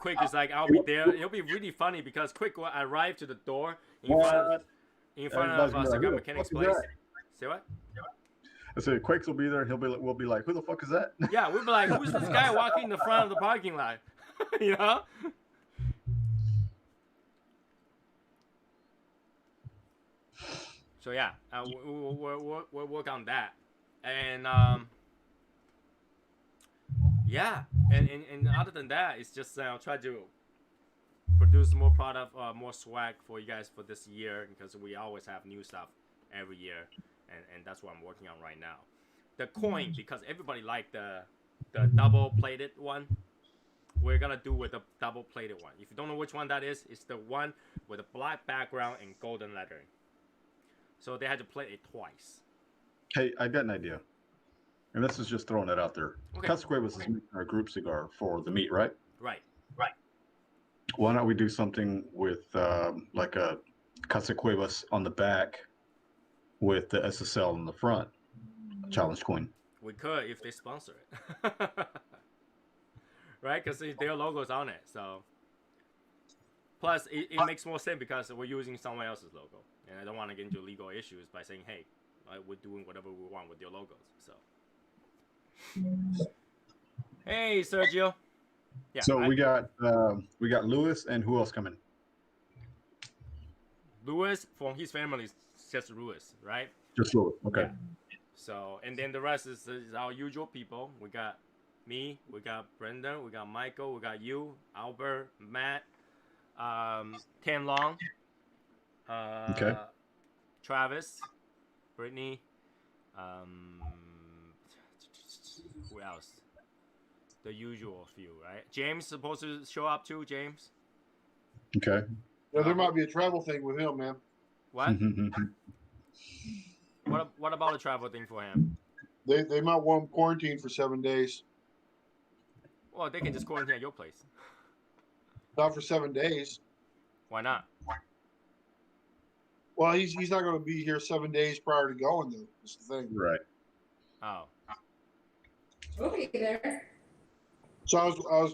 Quick is like, I'll be there. It'll be really funny because Quick will arrive to the door in front of Cigar Mechanic's place. Say what? I said Quakes will be there. We'll be like, who the fuck is that? Yeah, we'll be like, who's this guy walking in the front of the parking lot? You know? So yeah, we'll work on that, and yeah, and other than that, it's just try to produce more product, more swag for you guys for this year, because we always have new stuff every year, and that's what I'm working on right now. The coin, because everybody liked the double plated one, we're gonna do with the double plated one. If you don't know which one that is, it's the one with a black background and golden lettering. So they had to plate it twice. Hey, I got an idea. And this is just throwing it out there. Okay. Casquavas is making our group cigar for the meet, right? Right. Why not we do something with like a Casquavas on the back with the SSL on the front? Challenge coin. We could if they sponsor it. Right? Because their logo's on it. So. Plus, it makes more sense because we're using someone else's logo. And I don't want to get into legal issues by saying, hey, we're doing whatever we want with your logos. So. Hey, Sergio. Yeah. So we got Lewis, and who else coming? Lewis, from his family, is just Lewis, right? Just Lewis. Okay. Yeah. So, and then the rest is our usual people. We got me, we got Brendan, we got Michael, we got you, Albert, Matt, Ken Long, okay. Travis, Brittany, who else? The usual few, right? James supposed to show up too, James? Okay. Yeah, there might be a travel thing with him, man. What? What about a travel thing for him? They might want him quarantined for 7 days. Well, they can just quarantine at your place. Not for 7 days. Why not? Well, he's not going to be here 7 days prior to going, though. That's the thing. Right. Oh. We'll be there. So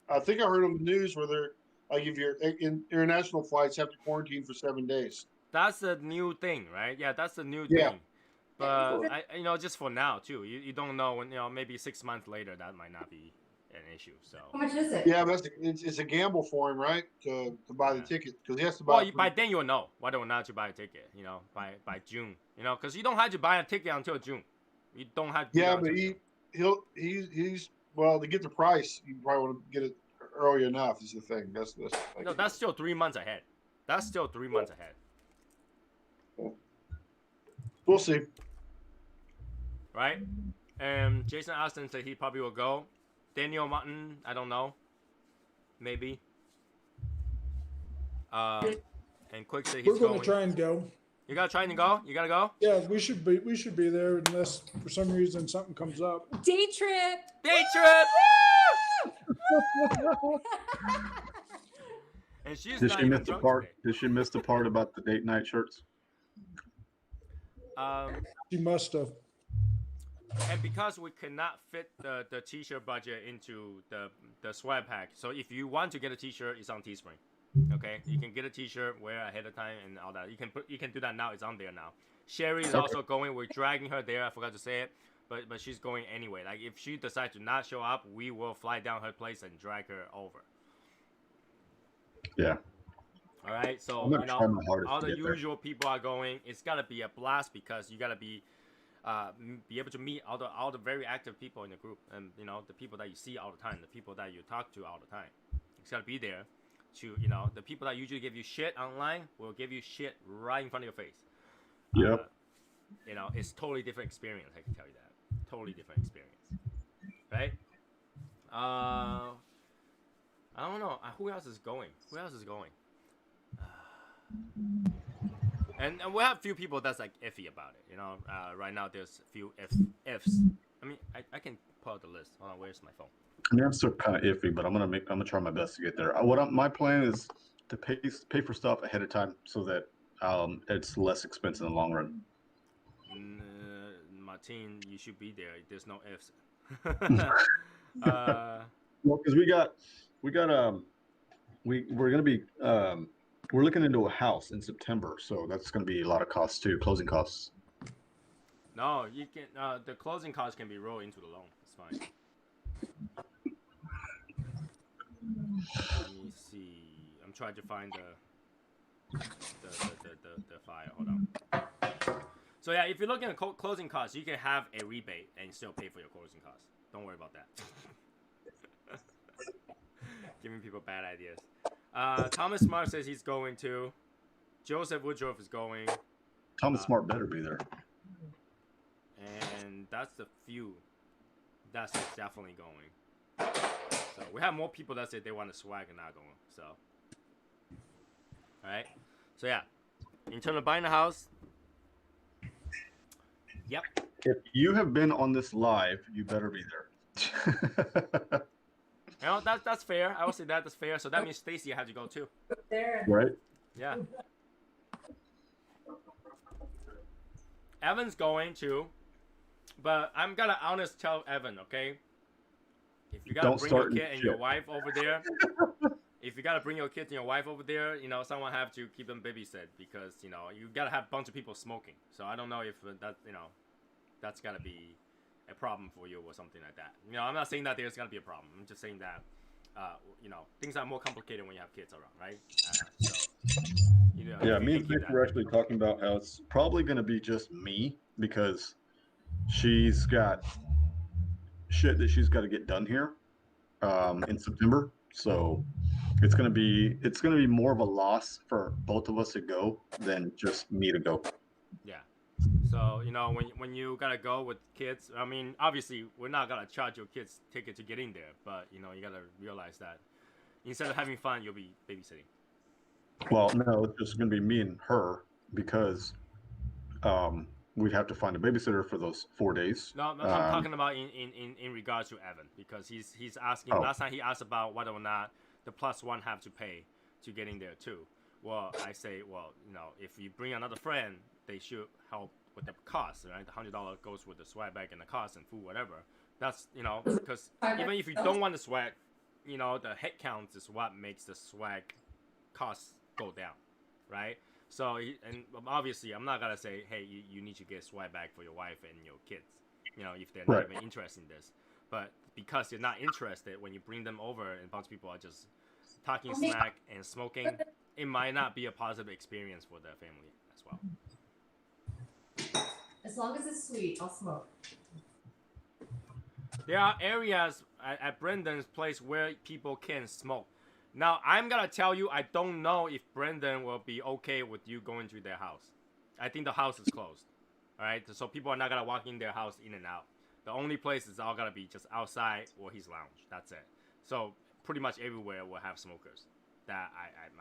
I think I heard on the news where they're like, if you're in international flights, have to quarantine for 7 days. That's the new thing, right? Yeah, that's the new Yeah. thing. But just for now too. You don't know when maybe 6 months later that might not be an issue. So. How much is it? Yeah, but it's a gamble for him, right? To buy the ticket because he has to buy. Well, by then you'll know whether or not to buy a ticket. By June. Because you don't have to buy a ticket until June. You don't have to. Yeah, but he's well, to get the price, you probably want to get it early enough. Is the thing. That's no, that's still 3 months ahead. That's still 3 months ahead. We'll see. Right? And Jason Austin said he probably will go. Daniel Martin, I don't know. Maybe. And Quick said he's We're going going. to try and go. You gotta try and go? You gotta go? Yeah, we should be there unless for some reason something comes up. Day trip. Day trip! And she's Did not she even miss the drunk part? today. Did she miss the part about the date night shirts? She must have. And because we cannot fit the t-shirt budget into the swag pack, so if you want to get a t-shirt, it's on Teespring. Okay, you can get a t-shirt, wear ahead of time, and all that. You can do that now. It's on there now. Sherry is also going. We're dragging her there. I forgot to say it, but she's going anyway. Like if she decides to not show up, we will fly down her place and drag her over. Yeah. All right. So I'm gonna try my hardest all to the get there. usual people are going. It's gotta be a blast because you gotta be able to meet all the very active people in the group, and the people that you see all the time, the people that you talk to all the time. It's gotta be there. To the people that usually give you shit online will give you shit right in front of your face. Yep. It's totally different experience. I can tell you that. Totally different experience. Right? I don't know. Who else is going? And we have a few people that's like iffy about it. Right now there's a few ifs. I mean, I can pull out the list. Hold on, where's my phone? I mean, I'm still kind of iffy, but I'm gonna try my best to get there. My plan is to pay for stuff ahead of time so that it's less expensive in the long run. Martin, you should be there. There's no ifs. Well, because we're gonna be we're looking into a house in September, so that's gonna be a lot of costs too, closing costs. No, you can. The closing costs can be rolled into the loan. It's fine. Let me see. I'm trying to find the file. Hold on. So yeah, if you're looking at closing costs, you can have a rebate and still pay for your closing costs. Don't worry about that. Giving people bad ideas. Thomas Smart says he's going to. Joseph Woodruff is going. Thomas Smart better be there. And that's the few. That's definitely going. So we have more people that say they want to swag and not going. So, all right. So yeah, in terms of buying a house. Yep. If you have been on this live, you better be there. That's fair. I will say that's fair. So that means Stacy had to go too. There. Right? Yeah. Evan's going too, but I'm gonna honest tell Evan, okay? If you gotta bring your kid and your wife over there, someone have to keep them babysit because you gotta have a bunch of people smoking. So I don't know if that's gotta be a problem for you or something like that. I'm not saying that there's gonna be a problem. I'm just saying that things are more complicated when you have kids around, right? Yeah, me and Vic were actually talking about how it's probably going to be just me because she's got shit that she's got to get done here in September. So it's going to be more of a loss for both of us to go than just me to go. Yeah. So when you gotta go with kids, I mean, obviously we're not gonna charge your kids ticket to get in there, but you gotta realize that instead of having fun, you'll be babysitting. Well, no, it's just going to be me and her because we'd have to find a babysitter for those 4 days. No, I'm talking about in regards to Evan because he's asking. Last time he asked about whether or not the +1 have to pay to get in there too. Well, I say, if you bring another friend, they should help with the cost, right? The $100 goes with the swag bag and the cost and food, whatever. That's, you know, because even if you don't want the swag, you know, the head count is what makes the swag costs go down, right? So, and obviously, I'm not gonna say, hey, you need to get swag bag for your wife and your kids, you know, if they're not even interested in this. But because you're not interested, when you bring them over and a bunch of people are just talking smack and smoking, it might not be a positive experience for the family as well. As long as it's sweet, I'll smoke. There are areas at Brendan's place where people can smoke. Now, I'm gonna tell you, I don't know if Brendan will be okay with you going to their house. I think the house is closed. All right, so people are not gonna walk in their house in and out. The only place is all gonna be just outside or his lounge. That's it. So pretty much everywhere will have smokers. That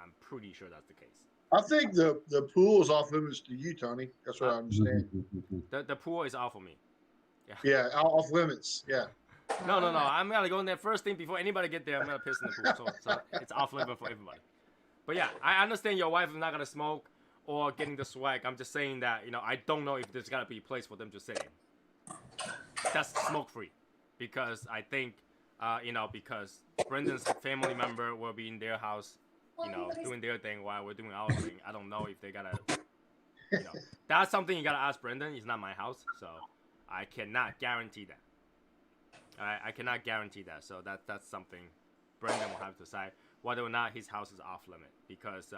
I'm pretty sure that's the case. I think the pool is off limits to you, Tony. That's what I understand. The pool is off for me. Yeah, off limits. Yeah. No. I'm gonna go in there first thing before anybody get there. I'm gonna piss in the pool, so it's off limit for everybody. But yeah, I understand your wife is not gonna smoke or getting the swag. I'm just saying that, you know, I don't know if there's gotta be a place for them to sit in. That's smoke free, because I think, you know, because Brendan's family member will be in their house, you know, doing their thing while we're doing our thing. I don't know if they gotta, you know, that's something you gotta ask Brendan. It's not my house, so I cannot guarantee that. I cannot guarantee that. So that's something Brendan will have to decide whether or not his house is off limit. Because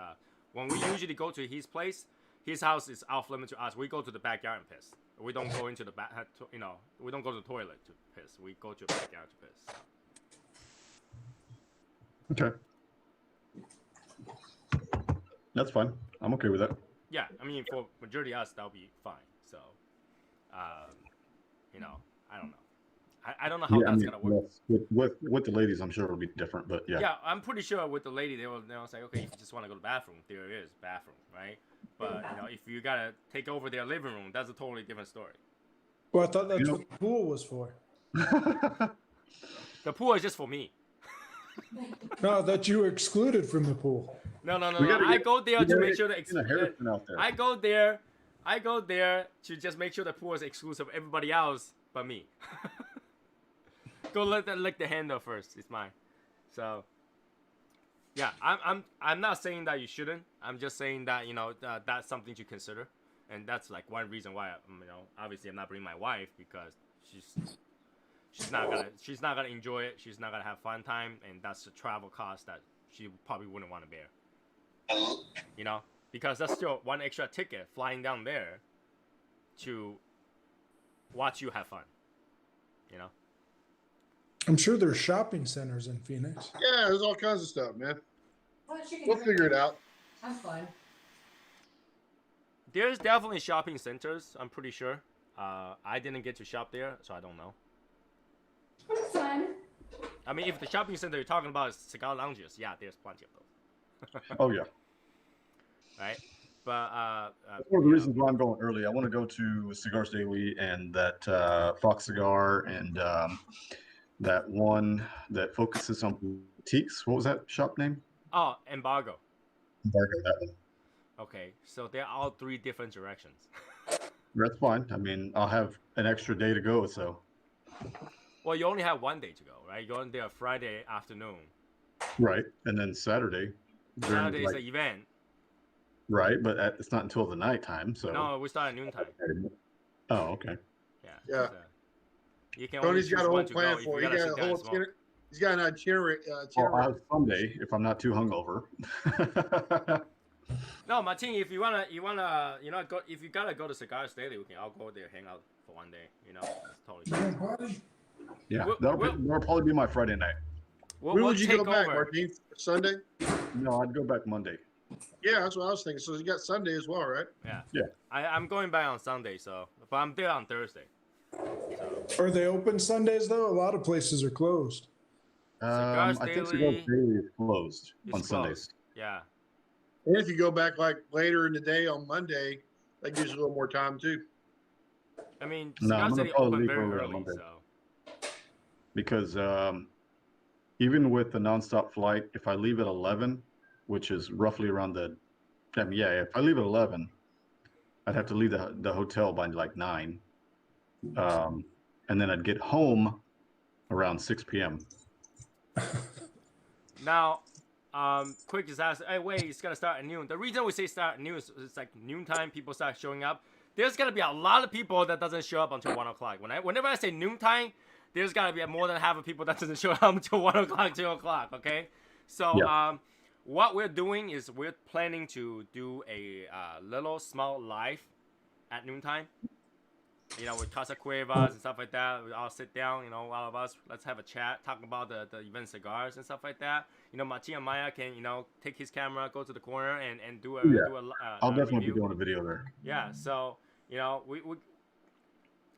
when we usually go to his place, his house is off limit to us. We go to the backyard and piss. We don't go into the back. You know, we don't go to the toilet to piss. We go to the backyard to piss. Okay. That's fine. I'm okay with that. Yeah, I mean, for majority of us, that'll be fine. So, you know, I don't know. I don't know how that's gonna work. With the ladies, I'm sure it'll be different, but yeah. Yeah, I'm pretty sure with the lady, they'll say, okay, if you just want to go to the bathroom, there it is, bathroom, right? But, you know, if you gotta take over their living room, that's a totally different story. Well, I thought that's what the pool was for. The pool is just for me. No, that you were excluded from the pool. No. I go there to make sure that I go there to just make sure the pool is exclusive of everybody else but me. Go lick the handle first. It's mine. So yeah, I'm not saying that you shouldn't. I'm just saying that, you know, that's something to consider, and that's like one reason why, you know, obviously I'm not bringing my wife, because she's not gonna enjoy it. She's not gonna have fun time, and that's the travel cost that she probably wouldn't want to bear. You know, because that's still one extra ticket flying down there to watch you have fun. You know. I'm sure there's shopping centers in Phoenix. Yeah, there's all kinds of stuff, man. We'll figure it out. Have fun. There's definitely shopping centers, I'm pretty sure. I didn't get to shop there, so I don't know. It's fun. I mean, if the shopping center you're talking about is cigar lounges, yeah, there's plenty of those. Oh, yeah. Right? But, that's one of the reasons why I'm going early. I want to go to Cigars Daily and that Fox Cigar and that one that focuses on boutiques. What was that shop name? Oh, Embargo. Embargo, that one. Okay, so they're all three different directions. That's fine. I mean, I'll have an extra day to go, so. Well, you only have one day to go, right? You're on there Friday afternoon. Right, and then Saturday. Saturday is an event. Right, but it's not until the nighttime, so. No, we start at noontime. Oh, okay. Yeah. You can Tony's got a whole one to plan go for if it. you gotta sit down and smoke. He's got an itinerary. I'll have Sunday if I'm not too hungover. No, Martin, if you wanna, you know, go if you gotta go to Cigars Daily, I'll go there, hang out for one day. You know, it's totally fine. Yeah, that'll probably be my Friday night. When would you go back, Martin? Sunday? No, I'd go back Monday. Yeah, that's what I was thinking. So you got Sunday as well, right? Yeah. I'm going back on Sunday, but I'm there on Thursday. Are they open Sundays though? A lot of places are closed. I think Cigars Daily is closed on Sundays. Yeah. And if you go back like later in the day on Monday, that gives you a little more time too. I mean, Cigars Daily open very early, so. Because even with the nonstop flight, if I leave at 11, which is roughly around if I leave at 11, I'd have to leave the hotel by like 9. And then I'd get home around 6 p.m. Now, quick disaster. Hey, wait, it's gonna start at noon. The reason we say start at noon is it's like noontime. People start showing up. There's gonna be a lot of people that doesn't show up until 1 o'clock. Whenever I say noontime, there's gotta be more than half of people that doesn't show up until 1 o'clock, 2 o'clock. Okay, so what we're doing is we're planning to do a little small live at noontime. You know, with Casa Cuevas and stuff like that. We all sit down, you know, all of us, let's have a chat, talk about the event cigars and stuff like that. You know, Machi and Maya can, you know, take his camera, go to the corner and do a I'll definitely review. be doing a video there. Yeah, so, you know, we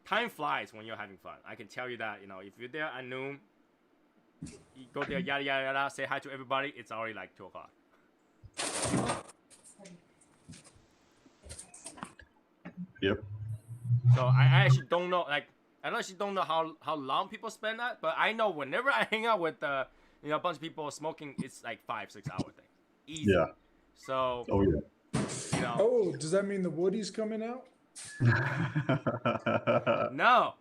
time flies when you're having fun. I can tell you that, you know, if you're there at noon, you go there, yada, yada, yada, say hi to everybody, it's already like 2 o'clock. Yep. So I actually don't know, like, I actually don't know how long people spend that, but I know whenever I hang out with, you know, a bunch of people smoking, it's like 5-6 hour thing. Easy. Yeah. So, Oh, yeah. you know. Oh, does that mean the Woody's coming out? No.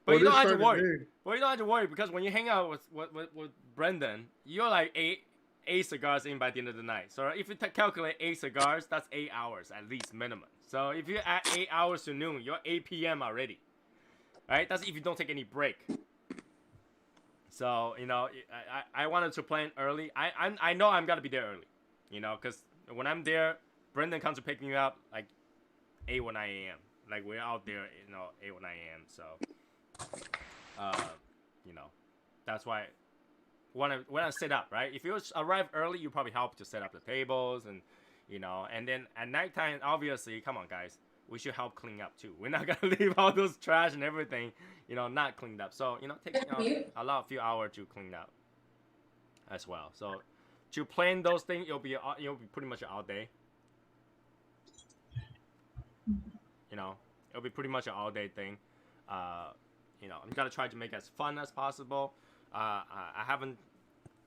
But Well, you don't have to this worry. started Well, you don't have to worry because when you hang out with Brendan, you're like eight cigars in by the end of the night. So if you calculate 8 cigars, that's 8 hours at least minimum. So if you add 8 hours to noon, you're 8 p.m. already. Right? That's if you don't take any break. So, you know, I wanted to plan early. I know I'm gonna be there early. You know, because when I'm there, Brendan comes to pick me up like 8 or 9 a.m. Like we're out there, you know, 8 or 9 a.m. So, you know, that's why when I set up, right? If you arrive early, you probably help to set up the tables and, you know, and then at nighttime, obviously, come on, guys, we should help clean up too. We're not gonna leave all those trash and everything, you know, not cleaned up. So, you know, take allow a few hours to clean up as well. So, to plan those things, you'll be pretty much all day. You know, it'll be pretty much an all day thing. You know, I'm gonna try to make it as fun as possible. I haven't,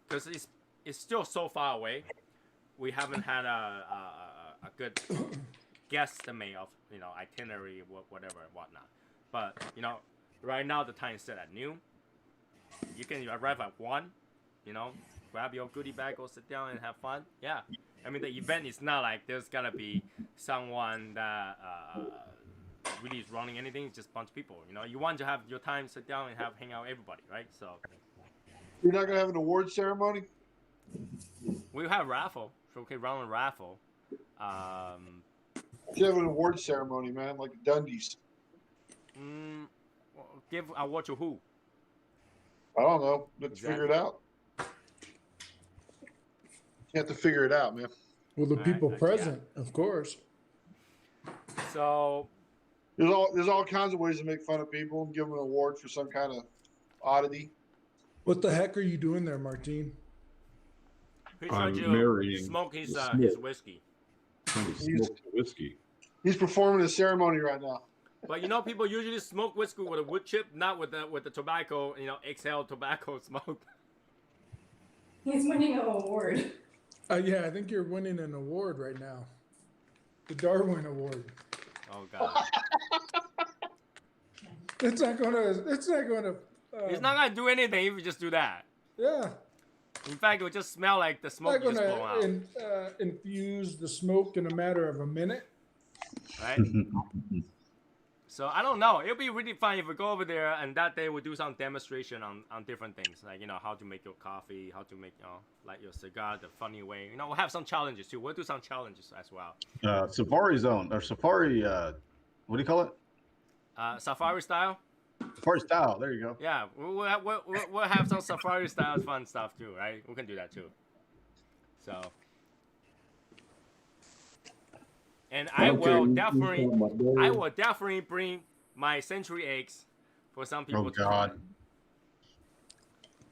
because it's still so far away. We haven't had a good guesstimate of, you know, itinerary, whatever, and whatnot. But, you know, right now the time is set at noon. You can arrive at 1, you know, grab your goodie bag, go sit down and have fun. Yeah. I mean, the event is not like there's gotta be someone that really is running anything. It's just a bunch of people. You know, you want to have your time, sit down and hang out with everybody, right? So You're not gonna have an award ceremony? we have raffle, so we can run a raffle. You have an award ceremony, man, like Dundies. Give award to who? I don't know. Let's figure it out. You have to figure it out, man. Well, the people yeah. present, of course. So There's all kinds of ways to make fun of people and give them an award for some kind of oddity. What the heck are you doing there, Martine? he's trying to marrying smoke his whiskey. Smoked whiskey. He's performing a ceremony right now. But you know, people usually smoke whiskey with a wood chip, not with the tobacco. You know, exhale tobacco smoke. He's winning an award. Yeah, I think you're winning an award right now. The Darwin Award. Oh God. It's not gonna. He's not gonna do anything if you just do that. Yeah. In fact, it would just smell like the smoke Not just blow out. gonna infuse the smoke in a matter of a minute. Right? So I don't know. It'll be really fun if we go over there and that day we'll do some demonstration on different things, like, you know, how to make your coffee, how to make, you know, light your cigar the funny way. You know, we'll have some challenges too. We'll do some challenges as well. Safari Zone or Safari. What do you call it? Safari style. Safari style. There you go. Yeah, we'll have some safari style fun stuff too, right? We can do that too. So. And I will definitely bring my century eggs for some people to try.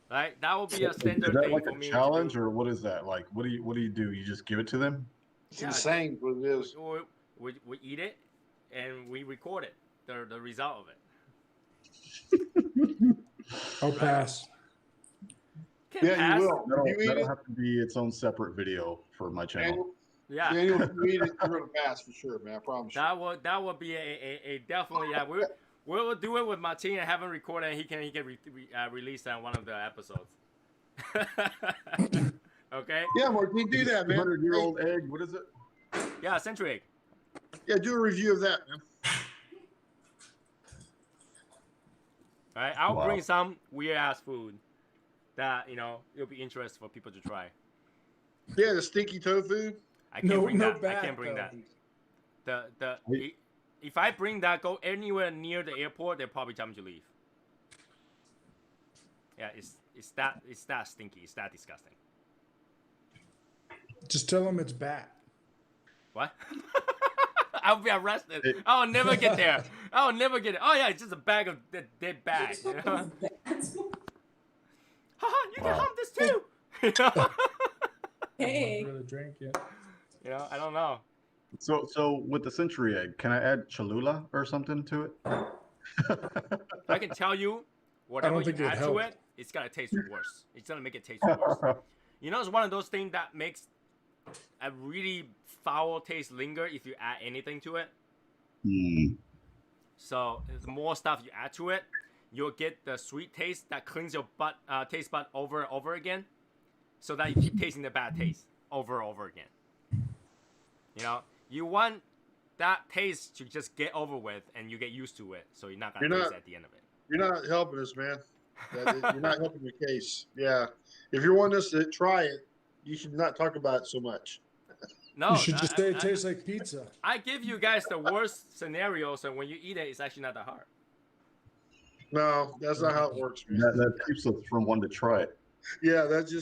Right? That will be a standard Is that thing like for a me. challenge, or what is that? Like, what do you do? You just give it to them? It's insane what it is. We eat it and we record it, the result of it. I'll pass. Can't pass. You will. That'll have to be its own separate video for my channel. Yeah. Daniel, if you eat it, you're gonna pass for sure, man. I promise you. That would be a definitely, yeah. We'll do it with Martin and have him record it. And he can release that on one of the episodes. Okay. Yeah, Martin, do that, man. 200-year-old egg. What is it? Yeah, century egg. Yeah, do a review of that, man. All right, I'll Wow. bring some weird ass food that it'll be interesting for people to try. Yeah, the stinky tofu. I can't bring that. I back, can't bring though. that. If I bring that, go anywhere near the airport, they'll probably tell me to leave. Yeah, it's that stinky. It's that disgusting. Just tell them it's bat. What? I'll be arrested. I'll never get there. I'll never get it. Oh yeah, it's just a bag of dead bag. You know? Haha, you can hump this too. You know? Hey. Really drink it. I don't know. So with the century egg, can I add Cholula or something to it? I can tell you, whatever you think it'd add to help. it, it's gonna taste worse. It's gonna make it taste worse. It's one of those things that makes a really foul taste linger if you add anything to it. So the more stuff you add to it, you'll get the sweet taste that cleans your taste bud over and over again, so that you keep tasting the bad taste over and over again. You want that taste to just get over with, and you get used to it, so you're not gonna taste it at the end of it. You're not helping us, man. You're not helping the case. Yeah. If you want us to try it, you should not talk about it so much. No, You should just say it tastes like pizza. I give you guys the worst scenario, so when you eat it, it's actually not that hard. No, that's not how it works, man. That keeps us from wanting to try it. Yeah, that's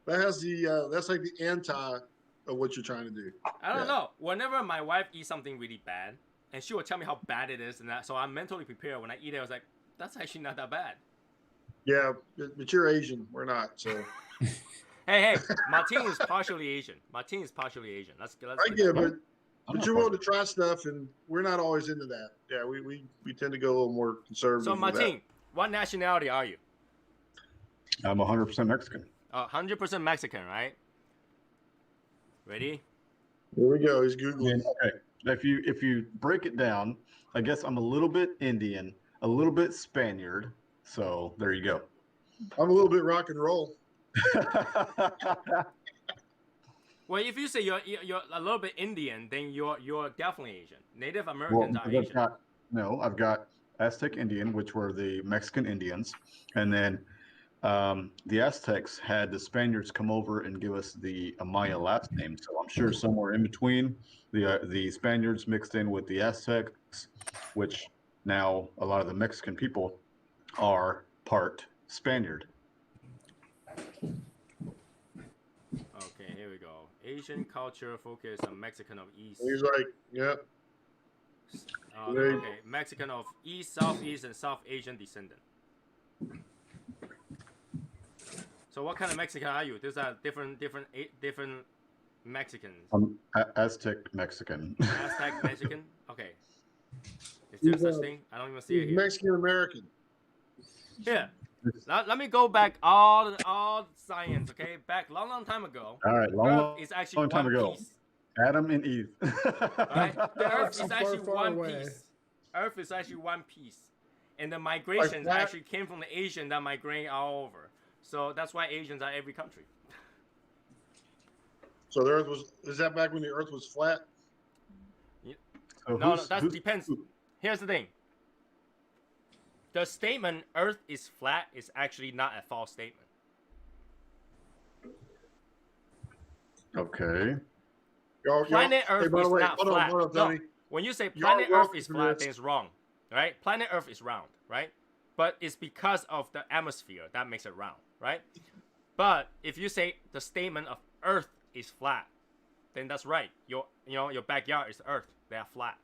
like the anti of what you're trying to do. I don't know. Whenever my wife eats something really bad, and she will tell me how bad it is, and that, so I'm mentally prepared. When I eat it, I was like, that's actually not that bad. Yeah, but you're Asian. We're not, so. Hey, Martin is partially Asian. Let's I get it, but you're willing to try stuff, and we're not always into that. Yeah, we tend to go a little more conservative. So, with Martin, what nationality are you? I'm 100% Mexican. 100% Mexican, right? Ready? that. Here we go. He's Googling. Okay. If you break it down, I guess I'm a little bit Indian, a little bit Spaniard. So there you go. I'm a little bit rock and roll. Well, if you say you're a little bit Indian, then you're definitely Asian. Native Americans are Asian. I've got Aztec Indian, which were the Mexican Indians, and then the Aztecs had the Spaniards come over and give us the Maya last name. So I'm sure somewhere in between, the Spaniards mixed in with the Aztecs, which now a lot of the Mexican people are part Spaniard. Okay, here we go. Asian culture focus on Mexican of East. He's like, yeah. Okay, Mexican of East, Southeast, and South Asian descendant. So what kind of Mexican are you? These are different Mexicans. Aztec Mexican. Aztec Mexican? Okay. Is there such thing? I don't even see it here. Mexican American. Yeah. Let me go back all science, okay? Back long time ago. All right, Earth is actually long time one ago. piece. Adam and Eve. Right? The Earth is Far, actually far one away. piece. Earth is actually one piece. And the migrations Like that? actually came from the Asian that migrate all over. So that's why Asians are every country. So the Earth is that back when the Earth was flat? So No, who's- that who's- depends. Here's the thing. The statement Earth is flat is actually not a false statement. Okay. Planet Earth by the is way, not hold on, flat. hold on, No, Tony. when you say Y'all planet Earth welcome is to flat, this. then it's wrong, right? Planet Earth is round, right? But it's because of the atmosphere that makes it round, right? But if you say the statement of Earth is flat, then that's right. Your backyard is Earth. They are flat.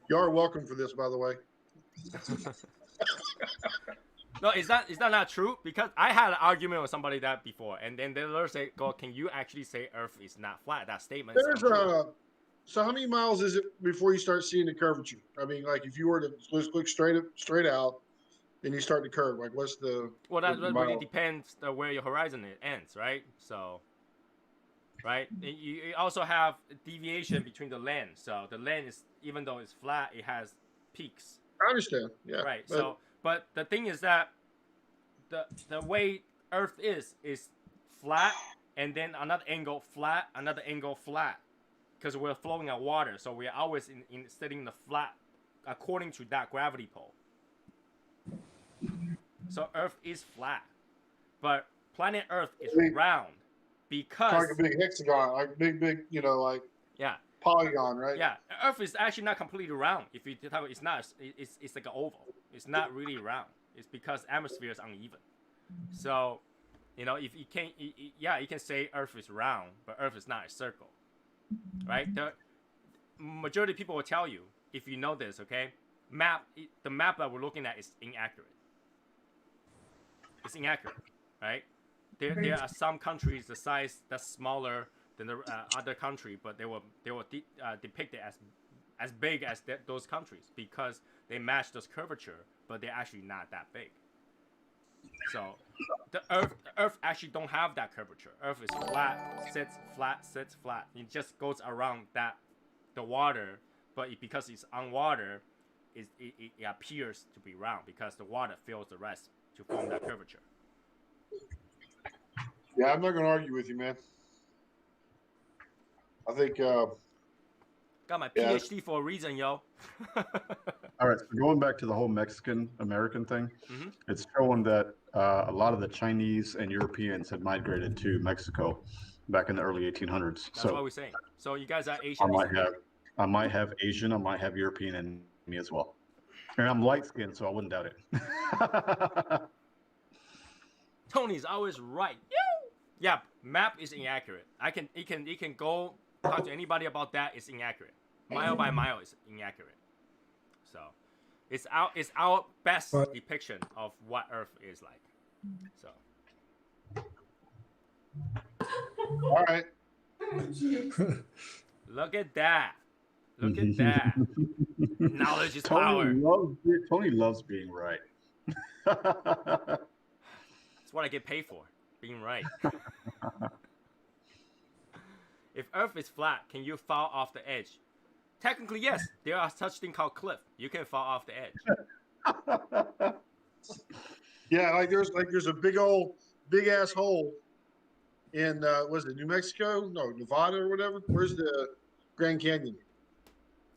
Y'all are welcome for this, by the way. No, is that not true? Because I had an argument with somebody that before, and then they literally say, "Go, can you actually say Earth is not flat?" That statement. There's so how many miles is it before you start seeing the curvature? I mean, like if you were to just look straight out, then you start to curve. Like what's the Well, that the really mile? depends where your horizon ends, right? So right? You also have deviation between the land. So the land is, even though it's flat, it has peaks. I understand. Yeah. Right. But, So, but the thing is that the way Earth is flat, and then another angle flat, another angle flat, because we're flowing on water. So we're always in setting the flat according to that gravity pull. So Earth is flat, but planet Earth is round because like a big hexagon, like big, like yeah. polygon, right? Yeah, Earth is actually not completely round. If you talk, it's not. It's like an oval. It's not really round. It's because atmosphere is uneven. So, if you can't, you can say Earth is round, but Earth is not a circle, right? The majority of people will tell you, if you know this, okay, the map that we're looking at is inaccurate. It's inaccurate, right? There are some countries the size that's smaller than the other country, but they were depicted as big as those countries because they match those curvature, but they're actually not that big. So the Earth actually don't have that curvature. Earth is flat, sits flat, sits flat. It just goes around the water, but because it's on water, it appears to be round because the water fills the rest to form that curvature. Yeah, I'm not going to argue with you, man. I think. Got my PhD for a reason, yo. All right, so going back to the whole Mexican-American thing, it's showing that a lot of the Chinese and Europeans had migrated to Mexico back in the early 1800s. That's what we're saying. So you guys are Asian. I might have Asian, I might have European in me as well. And I'm light-skinned, so I wouldn't doubt it. Tony's always right. Yeah, map is inaccurate. You can go talk to anybody about that. It's inaccurate. Mile by mile is inaccurate. So it's our best depiction of what Earth is like. So all right. Look at that. Look at that. Knowledge is power. Tony loves being right. That's what I get paid for, being right. If Earth is flat, can you fall off the edge? Technically, yes. There are such thing called cliff. You can fall off the edge. Yeah, there's a big ass hole in was it New Mexico? No, Nevada or whatever. Where's the Grand Canyon?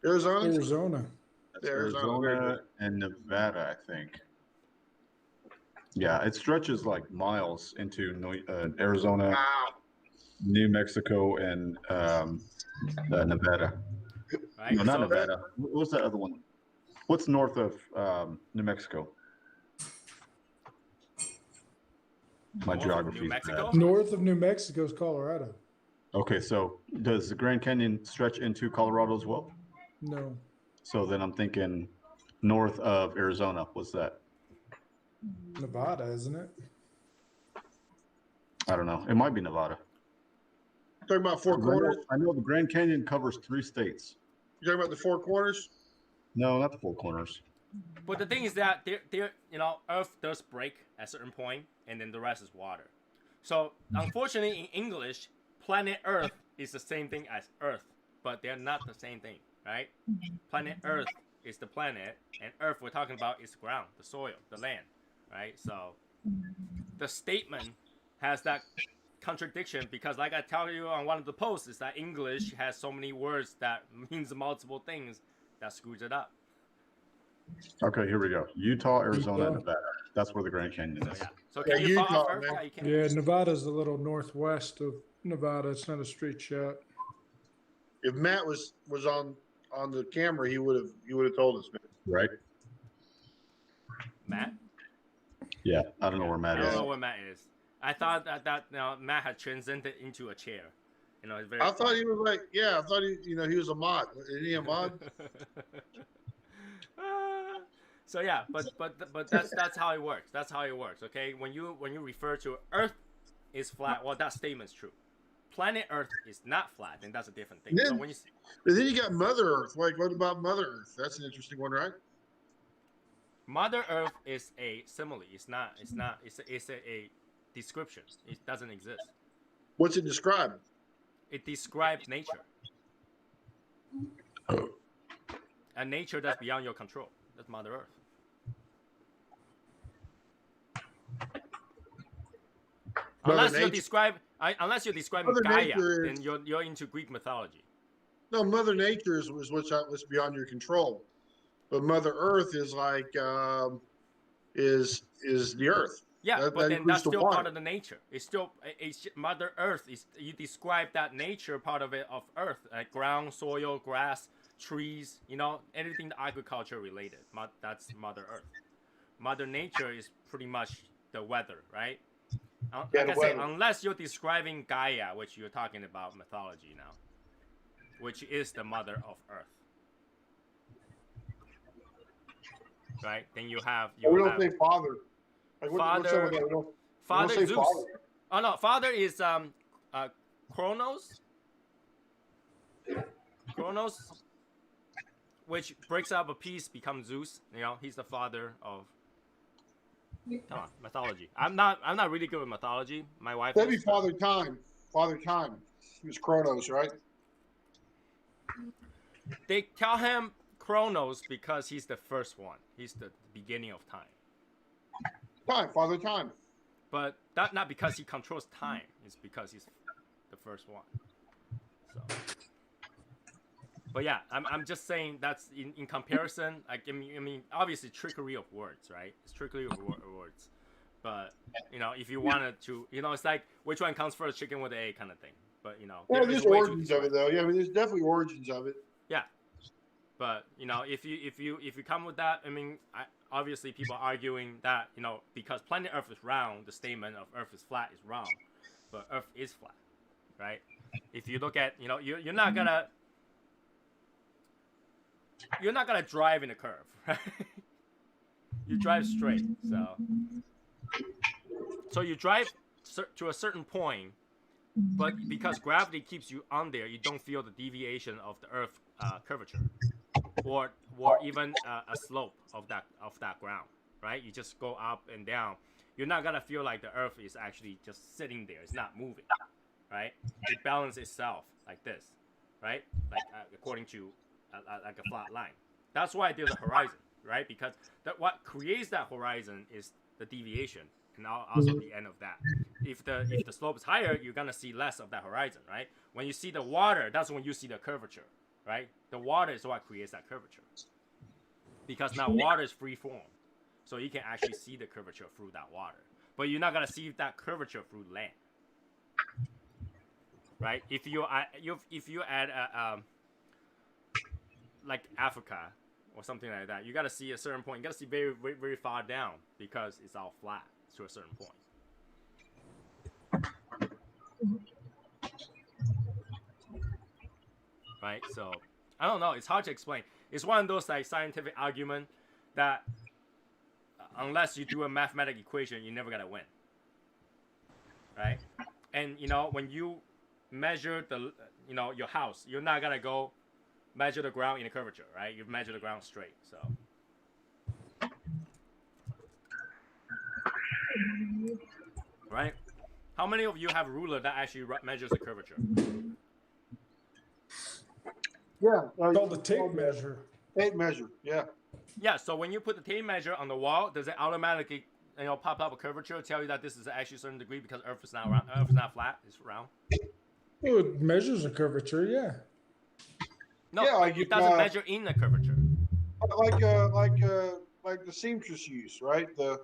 Arizona. That's Arizona and Nevada, I think. Yeah, it stretches like miles into Arizona, New Mexico, and Nevada. Right? No, not Nevada. What's that other one? What's north of New Mexico? My geography is bad. North of New Mexico is Colorado. Okay, so does the Grand Canyon stretch into Colorado as well? No. So then I'm thinking north of Arizona. What's that? Nevada, isn't it? I don't know. It might be Nevada. Talking about Four Corners? I know the Grand Canyon covers 3 states. You talking about the Four Corners? No, not the Four Corners. But the thing is that Earth does break at a certain point, and then the rest is water. So unfortunately, in English, planet Earth is the same thing as Earth, but they're not the same thing, right? Planet Earth is the planet, and Earth we're talking about is the ground, the soil, the land, right? So the statement has that contradiction because, like I tell you on one of the posts, is that English has so many words that means multiple things that screws it up. Okay, here we go. Utah, Arizona, and Nevada. That's where the Grand Canyon is. So can you fall off Earth? Yeah, Nevada's a little northwest of Nevada. It's not a straight shot. If Matt was on the camera, he would have told us, man. Right? Matt? Yeah, I don't know where Matt is. I don't know where Matt is. I thought that Matt had transcended into a chair. It's very. I thought he was like, I thought he was a mod. Isn't he a mod? So yeah, but that's how it works. That's how it works. Okay, when you refer to Earth is flat, well, that statement's true. Planet Earth is not flat, and that's a different thing. So when you but then you got Mother Earth. Like, what about Mother Earth? That's an interesting one, right? Mother Earth is a simile. It's not. It's a description. It doesn't exist. What's it describing? It describes nature. A nature that's beyond your control. That's Mother Earth. Unless you describe Mother Gaia, Nature then you're into Greek mythology. No, Mother Nature is what's beyond your control, but Mother Earth is like is the Earth. Yeah, That but then includes that's the still water. part of the nature. It's Mother Earth. You describe that nature part of it of Earth, like ground, soil, grass, trees. You know, anything agriculture related. That's Mother Earth. Mother Nature is pretty much the weather, right? Like I say, unless you're describing Gaia, which you're talking about mythology now, which is the mother of Earth, right? Then you have we don't say Father. Like, Father. What's up with that? Father say Zeus. Father. Oh no, Father is Kronos. Kronos, which breaks up a piece, becomes Zeus. You know, he's the father of. Come on, mythology. I'm not really good with mythology. My wife. That'd be Father Time. Father Time. He was Kronos, right? They call him Kronos because he's the first one. He's the beginning of time. Father Time. But that not because he controls time. It's because he's the first one. So. But yeah, I'm just saying that's in comparison. Like, I mean, obviously trickery of words, right? It's trickery of words. But you know, if you wanted to, you know, it's like which one comes first, chicken with the egg kind of thing. But you know, there's origins of it though. Yeah, I mean, there's definitely origins of it. Yeah, but you know, if you come with that, I mean, obviously people are arguing that, you know, because planet Earth is round, the statement of Earth is flat is wrong, but Earth is flat, right? If you look at, you know, you're not gonna drive in a curve, right? You drive straight, so you drive to a certain point, but because gravity keeps you on there, you don't feel the deviation of the Earth curvature, or even a slope of that ground, right? You just go up and down. You're not gonna feel like the Earth is actually just sitting there. It's not moving, right? It balances itself like this, right? Like according to like a flat line. That's why there's a horizon, right? Because what creates that horizon is the deviation, and also the end of that. If the slope is higher, you're gonna see less of that horizon, right? When you see the water, that's when you see the curvature, right? The water is what creates that curvature, because now water is free form, so you can actually see the curvature through that water. But you're not gonna see that curvature through land, right? If you add like Africa or something like that, you gotta see a certain point. You gotta see very, very, very far down because it's all flat to a certain point. Right, so I don't know. It's hard to explain. It's one of those like scientific argument that unless you do a mathematical equation, you're never gonna win. Right, and you know when you measure your house, you're not gonna go measure the ground in a curvature, right? You measure the ground straight. So. Right? How many of you have a ruler that actually measures the curvature? Yeah. Called the tape measure. Tape measure, yeah. Yeah, so when you put the tape measure on the wall, does it automatically pop up a curvature, tell you that this is actually a certain degree because Earth is not round, Earth is not flat, it's round? It measures a curvature, yeah. No, yeah, like it doesn't measure in the curvature. Like the seamstress use, right? The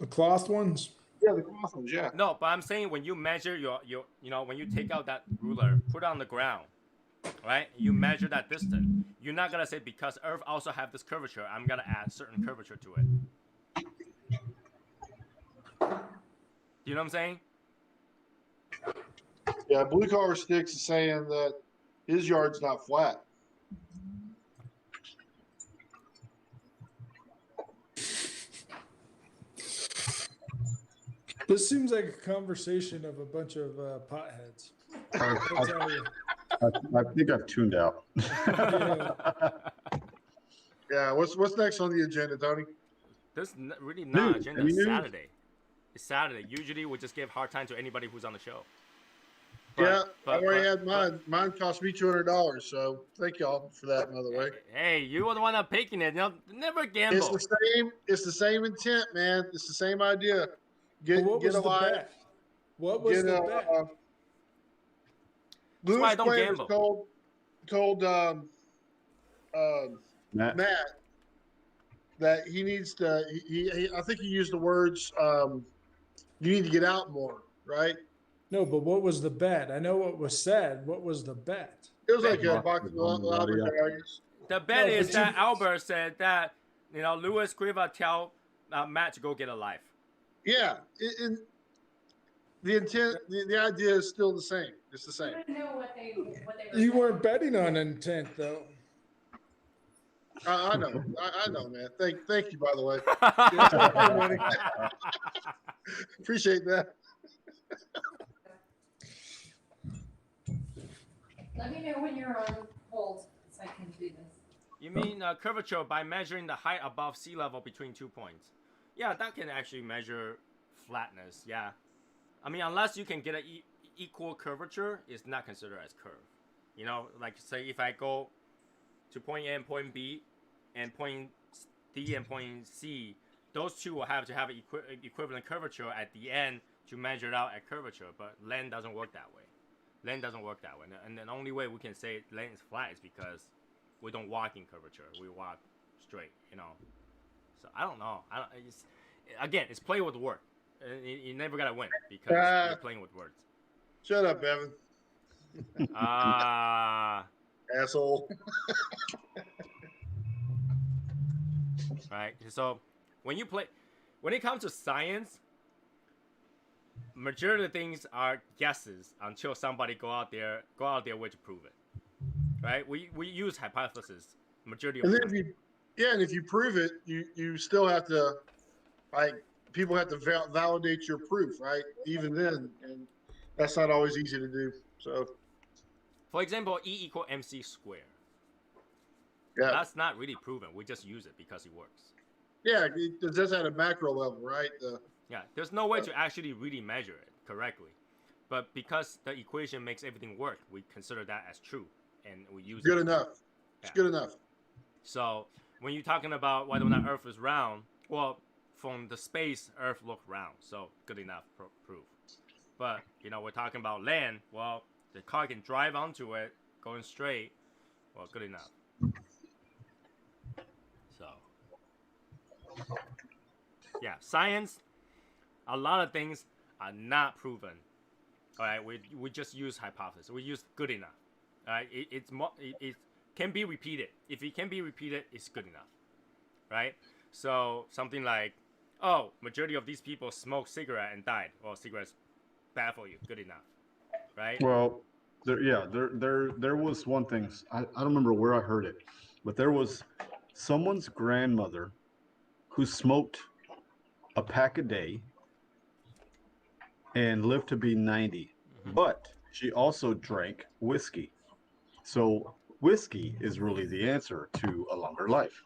cloth ones. Yeah, the cloth ones. Yeah. No, but I'm saying when you measure when you take out that ruler, put it on the ground, right? You measure that distance. You're not gonna say because Earth also have this curvature, I'm gonna add certain curvature to it. You know what I'm saying? Yeah, Blue Collar Sticks is saying that his yard's not flat. This seems like a conversation of a bunch of potheads. I think I've tuned out. Yeah, what's next on the agenda, Tony? This is really not agenda. It's Saturday. It's Saturday. Usually we just give hard time to anybody who's on the show. I already had mine. Mine cost me $200. So thank y'all for that, by the way. Hey, you were the one that picking it. Never gamble. It's the same. It's the same intent, man. It's the same idea. But what was a the line. bet? What was the bet? That's why I Lewis don't Quavers gamble. told Matt that he needs to. I think he used the words. You need to get out more, right? No, but what was the bet? I know what was said. What was the bet? It was like a box of Albert. The bet No, is but that Albert said that Lewis Quiver tell Matt to go get a life. Yeah, the intent, the idea is still the same. It's the same. I don't know what they were You saying. weren't betting on intent, though. I know, I know, man. Thank you, by the way. Appreciate that. Let me know when you're on hold so I can do this. You mean curvature by measuring the height above sea level between 2 points? Yeah, that can actually measure flatness. Yeah, I mean, unless you can get an equal curvature, it's not considered as curve. Like say if I go to point A and point B, and point D and point C, those two will have to have an equivalent curvature at the end to measure it out at curvature. But land doesn't work that way. Land doesn't work that way, and the only way we can say land is flat is because we don't walk in curvature. We walk straight. So I don't know. It's play with word. You never gotta win because you're playing with words. Shut up, Evan. Asshole. Right. So when it comes to science, majority of the things are guesses until somebody go out there way to prove it. Right? We use hypothesis majority of the time. And if you prove it, you still have to, people have to validate your proof, right? Even then, and that's not always easy to do. So, for example, E equal MC squared. Yeah, that's not really proven. We just use it because it works. Yeah, it's just at a macro level, right? There's no way to actually really measure it correctly, but because the equation makes everything work, we consider that as true, and we use it. Good enough. It's good enough. So when you're talking about whether or not Earth is round, well, from the space, Earth looked round, so good enough proof. But we're talking about land. Well, the car can drive onto it going straight. Well, good enough. So, yeah, science. A lot of things are not proven. All right, we just use hypothesis. We use good enough. All right, it can be repeated. If it can be repeated, it's good enough. Right? So something like, oh, majority of these people smoked cigarette and died. Well, cigarettes bad for you. Good enough. Right? Well, there was one thing. I don't remember where I heard it, but there was someone's grandmother who smoked a pack a day and lived to be 90. But she also drank whiskey. So whiskey is really the answer to a longer life.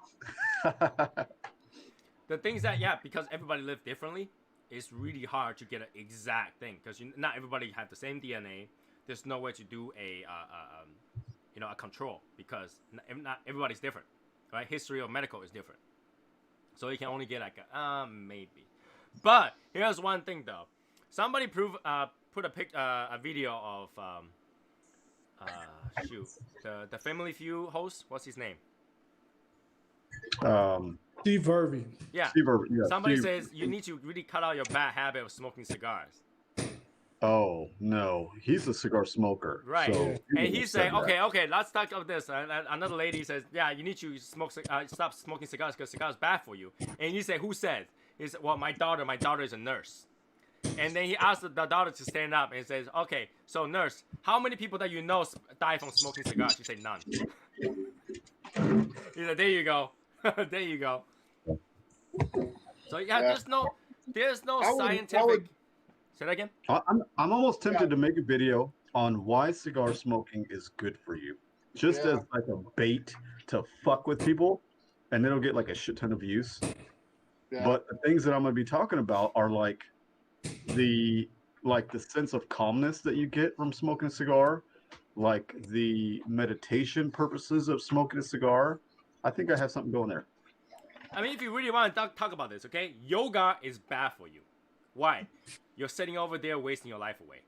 The things that, because everybody lives differently, it's really hard to get an exact thing because not everybody have the same DNA. There's no way to do a control because not everybody's different, right? History of medical is different, so you can only get like maybe. But here's one thing though. Somebody put a video of the Family Feud host. What's his name? Steve Harvey. Yeah. Steve Harvey. Yeah, Somebody Steve. says you need to really cut out your bad habit of smoking cigars. Oh no, he's a cigar smoker. Right. So and he's saying, okay, let's talk about this. Another lady says, yeah, you need to stop smoking cigars because cigars bad for you. And you say, who said? He said, well, my daughter is a nurse. And then he asked the daughter to stand up and says, okay, so nurse, how many people that you know die from smoking cigars? She said, none. He said, there you go. There you go. So there's no scientific. Say that again. I'm almost tempted to make a video on why cigar smoking is good for you, just as like a bait to fuck with people, and it'll get like a shit ton of views. Yeah. But the things that I'm going to be talking about are like the like the sense of calmness that you get from smoking a cigar, like the meditation purposes of smoking a cigar, I think I have something going there. I mean, if you really want to talk about this, okay, yoga is bad for you. Why? You're sitting over there wasting your life away.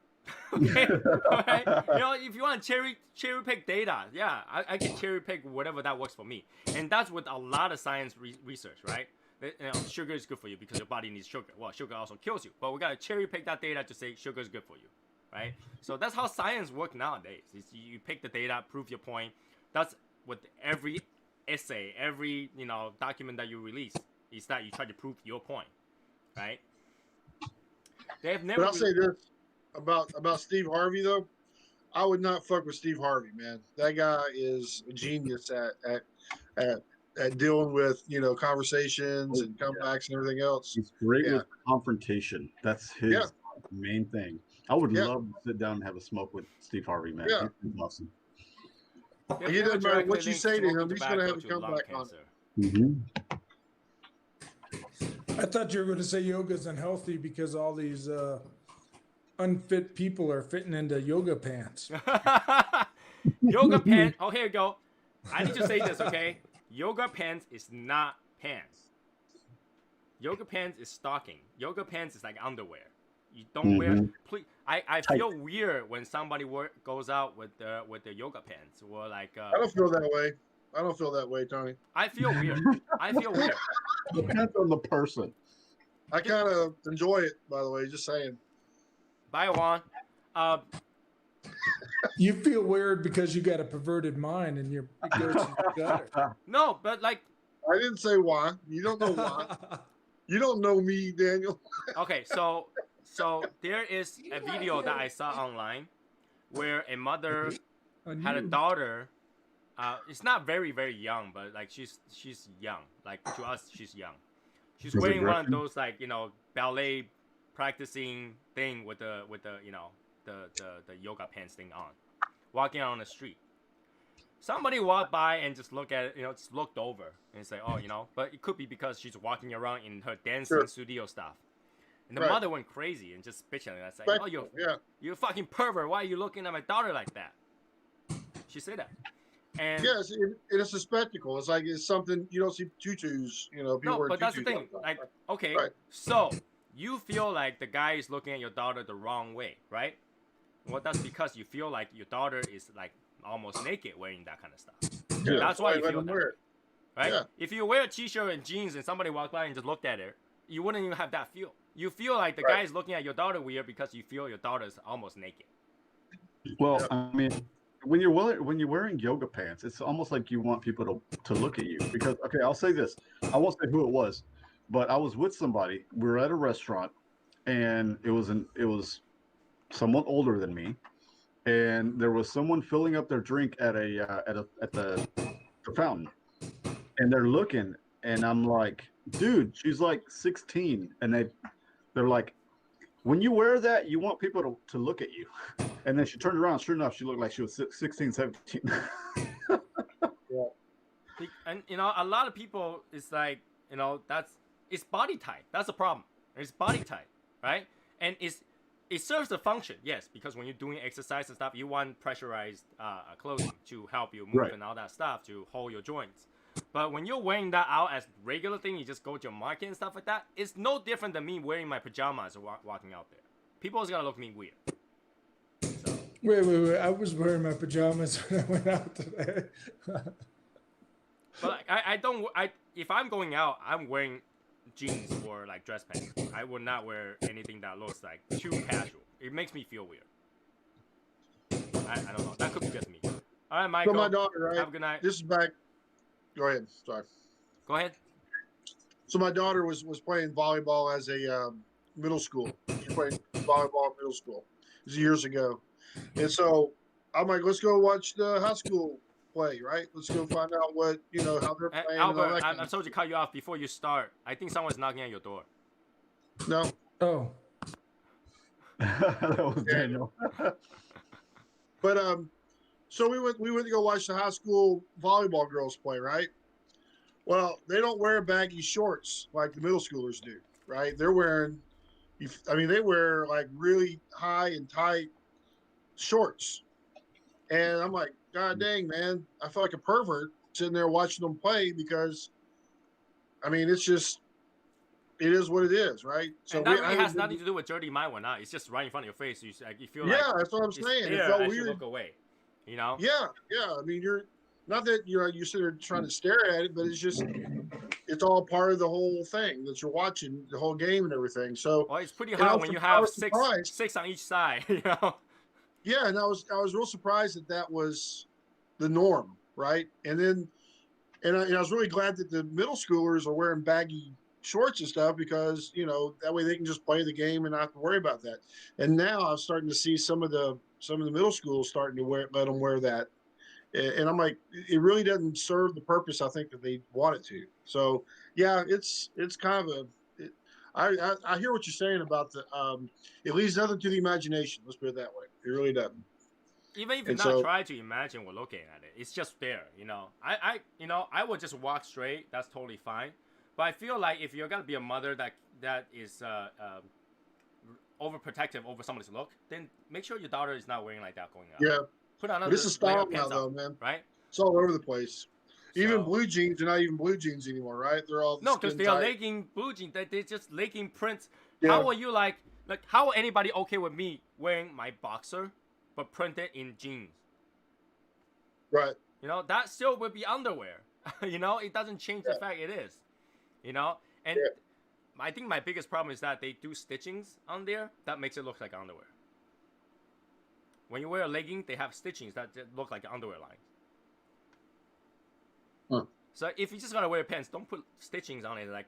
Okay, all right. You know, if you want to cherry pick data, yeah, I can cherry pick whatever that works for me, and that's with a lot of science research, right? You know, sugar is good for you because your body needs sugar. Well, sugar also kills you, but we gotta cherry pick that data to say sugar is good for you, right? So that's how science works nowadays. You pick the data, prove your point. That's with every essay, every document that you release is that you try to prove your point, right? They have never. But I'll say this about Steve Harvey though. I would not fuck with Steve Harvey, man. That guy is a genius at dealing with conversations and comebacks and everything else. He's great Yeah. with confrontation. That's his main thing. I would love to sit down and have a smoke with Steve Harvey, man. Yeah. He's awesome. It doesn't matter what you say to him, he's going to have a comeback on it. Mm-hmm. I thought you were going to say yoga's unhealthy because all these unfit people are fitting into yoga pants. Yoga pants. Oh, here you go. I need to say this, okay? Yoga pants is not pants. Yoga pants is stocking. Yoga pants is like underwear. You don't wear. Please, I feel weird when somebody goes out with the yoga pants or like. I don't feel that way. I don't feel that way, Tony. I feel weird. I feel weird. Depends on the person. I kind of enjoy it, by the way. Just saying. Bye, Juan. You feel weird because you got a perverted mind and it goes to the gutter. No, but like. I didn't say why. You don't know why. You don't know me, Daniel. Okay, so there is a video that I saw online where a mother had a daughter. It's not very, very young, but like she's young. Like to us, she's young. She's wearing one of those like ballet practicing thing with the the yoga pants thing on, walking on the street. Somebody walked by and just looked at it, just looked over and say, oh, but it could be because she's walking around in her dancing studio stuff. And the mother went crazy and just bitching at us, like, oh, you're a fucking pervert. Why are you looking at my daughter like that? She said that. And yes, it's a spectacle. It's like it's something you don't see tutus. People no, but that's the tutus thing. Like, okay, so you feel like the guy is looking at your daughter the wrong way, right? Well, that's because you feel like your daughter is like almost naked wearing that kind of stuff. Yeah, that's why you feel that, right? Yeah. If you wear a t-shirt and jeans and somebody walked by and just looked at her, you wouldn't even have that feel. You feel like the guy is looking at your daughter weird because you feel your daughter is almost naked. Well, I mean, when you're wearing yoga pants, it's almost like you want people to look at you because, okay, I'll say this. I won't say who it was, but I was with somebody. We were at a restaurant, and it was someone older than me, and there was someone filling up their drink at the fountain, and they're looking, and I'm like, dude, she's like 16, and they're like, when you wear that, you want people to look at you. And then she turned around. Sure enough, she looked like she was 16, 17. And a lot of people, it's like, it's body type. That's the problem. It's body type, right? And it serves a function, yes, because when you're doing exercise and stuff, you want pressurized clothing to help you move and all that stuff to hold your joints. But when you're wearing that out as regular thing, you just go to your market and stuff like that, it's no different than me wearing my pajamas or walking out there. People always gonna look at me weird. So. Wait. I was wearing my pajamas when I went out today. But if I'm going out, I'm wearing jeans or like dress pants. I would not wear anything that looks like too casual. It makes me feel weird. I don't know. That could be just me. All right, Michael. So my daughter, right? Have a good night. This is back. Go ahead. Sorry. Go ahead. So my daughter was playing volleyball as a middle school. She played volleyball in middle school. It was years ago. And so I'm like, let's go watch the high school play, right? Let's go find out what, how they're playing. Albert, I'm sorry to cut you off before you start. I think someone's knocking at your door. No. Oh. That was Daniel. But so we went to go watch the high school volleyball girls play, right? Well, they don't wear baggy shorts like the middle schoolers do, right? They're wearing, I mean, they wear like really high and tight shorts, and I'm like, God dang, man, I feel like a pervert sitting there watching them play because, I mean, it's just it is what it is, right? So And that really has nothing to do with dirty mind or not. It's just right in front of your face. You feel like that's what I'm saying. There, it felt I weird. should look away. You know? Yeah. I mean, you're not that you sit there trying to stare at it, but it's all part of the whole thing that you're watching, the whole game and everything. So, well, it's pretty hard when you have surprised. six on each side. You know? Yeah, and I was real surprised that was the norm, right? And then, and I was really glad that the middle schoolers are wearing baggy shorts and stuff because that way they can just play the game and not have to worry about that. And now I'm starting to see some of the middle schools starting to let them wear that, and I'm like, it really doesn't serve the purpose I think that they want it to. So yeah, it's kind of I hear what you're saying about the it leaves nothing to the imagination. Let's put it that way. It really doesn't. Even if you not try to imagine we're looking at it, it's just there. I would just walk straight. That's totally fine. But I feel like if you're gonna be a mother that is overprotective over somebody's look, then make sure your daughter is not wearing like that going out. Yeah. Put on this is style now, though, man. Right? It's all over the place. Even blue jeans are not even blue jeans anymore, right? They're all because they are legging blue jeans. They're just legging prints. Yeah. How are you like how are anybody okay with me wearing my boxer but printed in jeans? Right. That still would be underwear. It doesn't change the fact it is. And I think my biggest problem is that they do stitchings on there that makes it look like underwear. When you wear a legging, they have stitchings that look like underwear lines. Huh. So if you just gonna wear pants, don't put stitchings on it. Like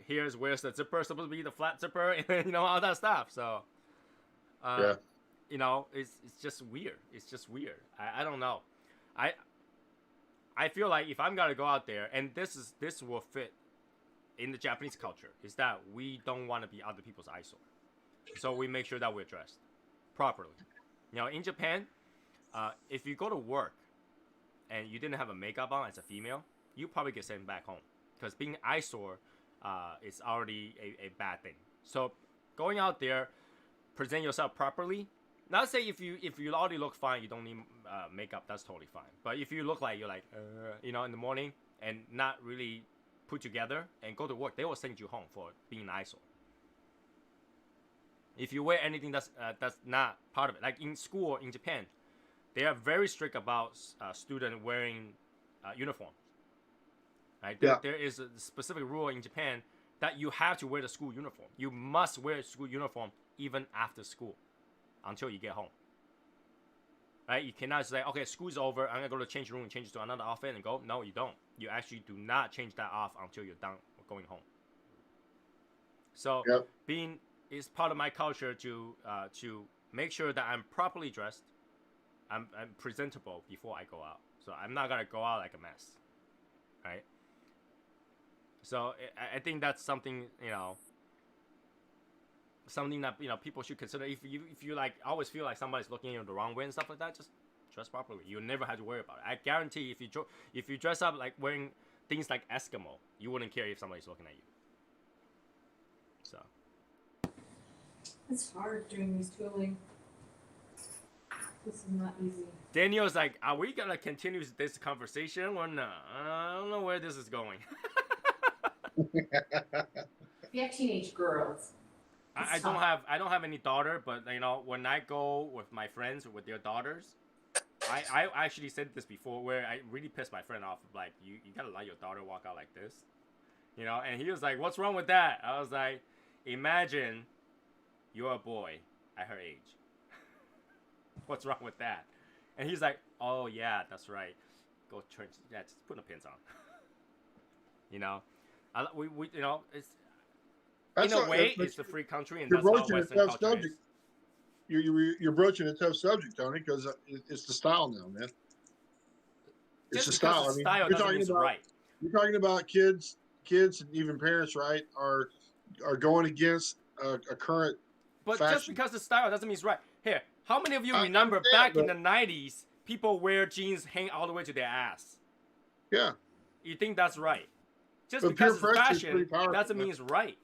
here's where's the zipper supposed to be, the flat zipper, and all that stuff. So, it's just weird. It's just weird. I don't know. I feel like if I'm gonna go out there, and this will fit in the Japanese culture, is that we don't want to be other people's eyesore. So we make sure that we're dressed properly. In Japan, if you go to work and you didn't have a makeup on as a female, you probably get sent back home because being eyesore is already a bad thing. So going out there, present yourself properly. Not say if you already look fine, you don't need makeup. That's totally fine. But if you look like you're like in the morning and not really put together and go to work, they will send you home for being an eyesore. If you wear anything that's not part of it, like in school in Japan, they are very strict about student wearing uniforms. Right? There is a specific rule in Japan that you have to wear the school uniform. You must wear a school uniform even after school until you get home. Right? You cannot say, okay, school's over, I'm gonna go to the change room and change to another outfit and go. No, you don't. You actually do not change that off until you're done going home. So being is part of my culture to make sure that I'm properly dressed, I'm presentable before I go out. So I'm not gonna go out like a mess, right? So I think that's something something that people should consider. If you like always feel like somebody's looking at you the wrong way and stuff like that, just dress properly. You never have to worry about it. I guarantee if you dress up like wearing things like Eskimo, you wouldn't care if somebody's looking at you. So it's hard doing these tooling. This is not easy. Daniel's like, are we gonna continue this conversation or not? I don't know where this is going. If you have teenage girls. I don't have any daughter, but when I go with my friends with their daughters, I actually said this before where I really pissed my friend off. Like, you gotta let your daughter walk out like this, and he was like, what's wrong with that? I was like, imagine you're a boy at her age. What's wrong with that? And he's like, oh yeah, that's right. Go church. Yeah, just put the pins on. We it's in a way it's a free country, and that's how Western culture is. You're broaching a tough subject, Tony, because it's the style now, man. It's the style. Style doesn't mean it's right. You're talking about kids, and even parents, right? Are going against a current. But fashion. Just because the style doesn't mean it's right. Here, how many of you remember back in the 90s, people wear jeans hang all the way to their ass? Yeah. You think that's right? Just but because it's fashion doesn't mean it's right.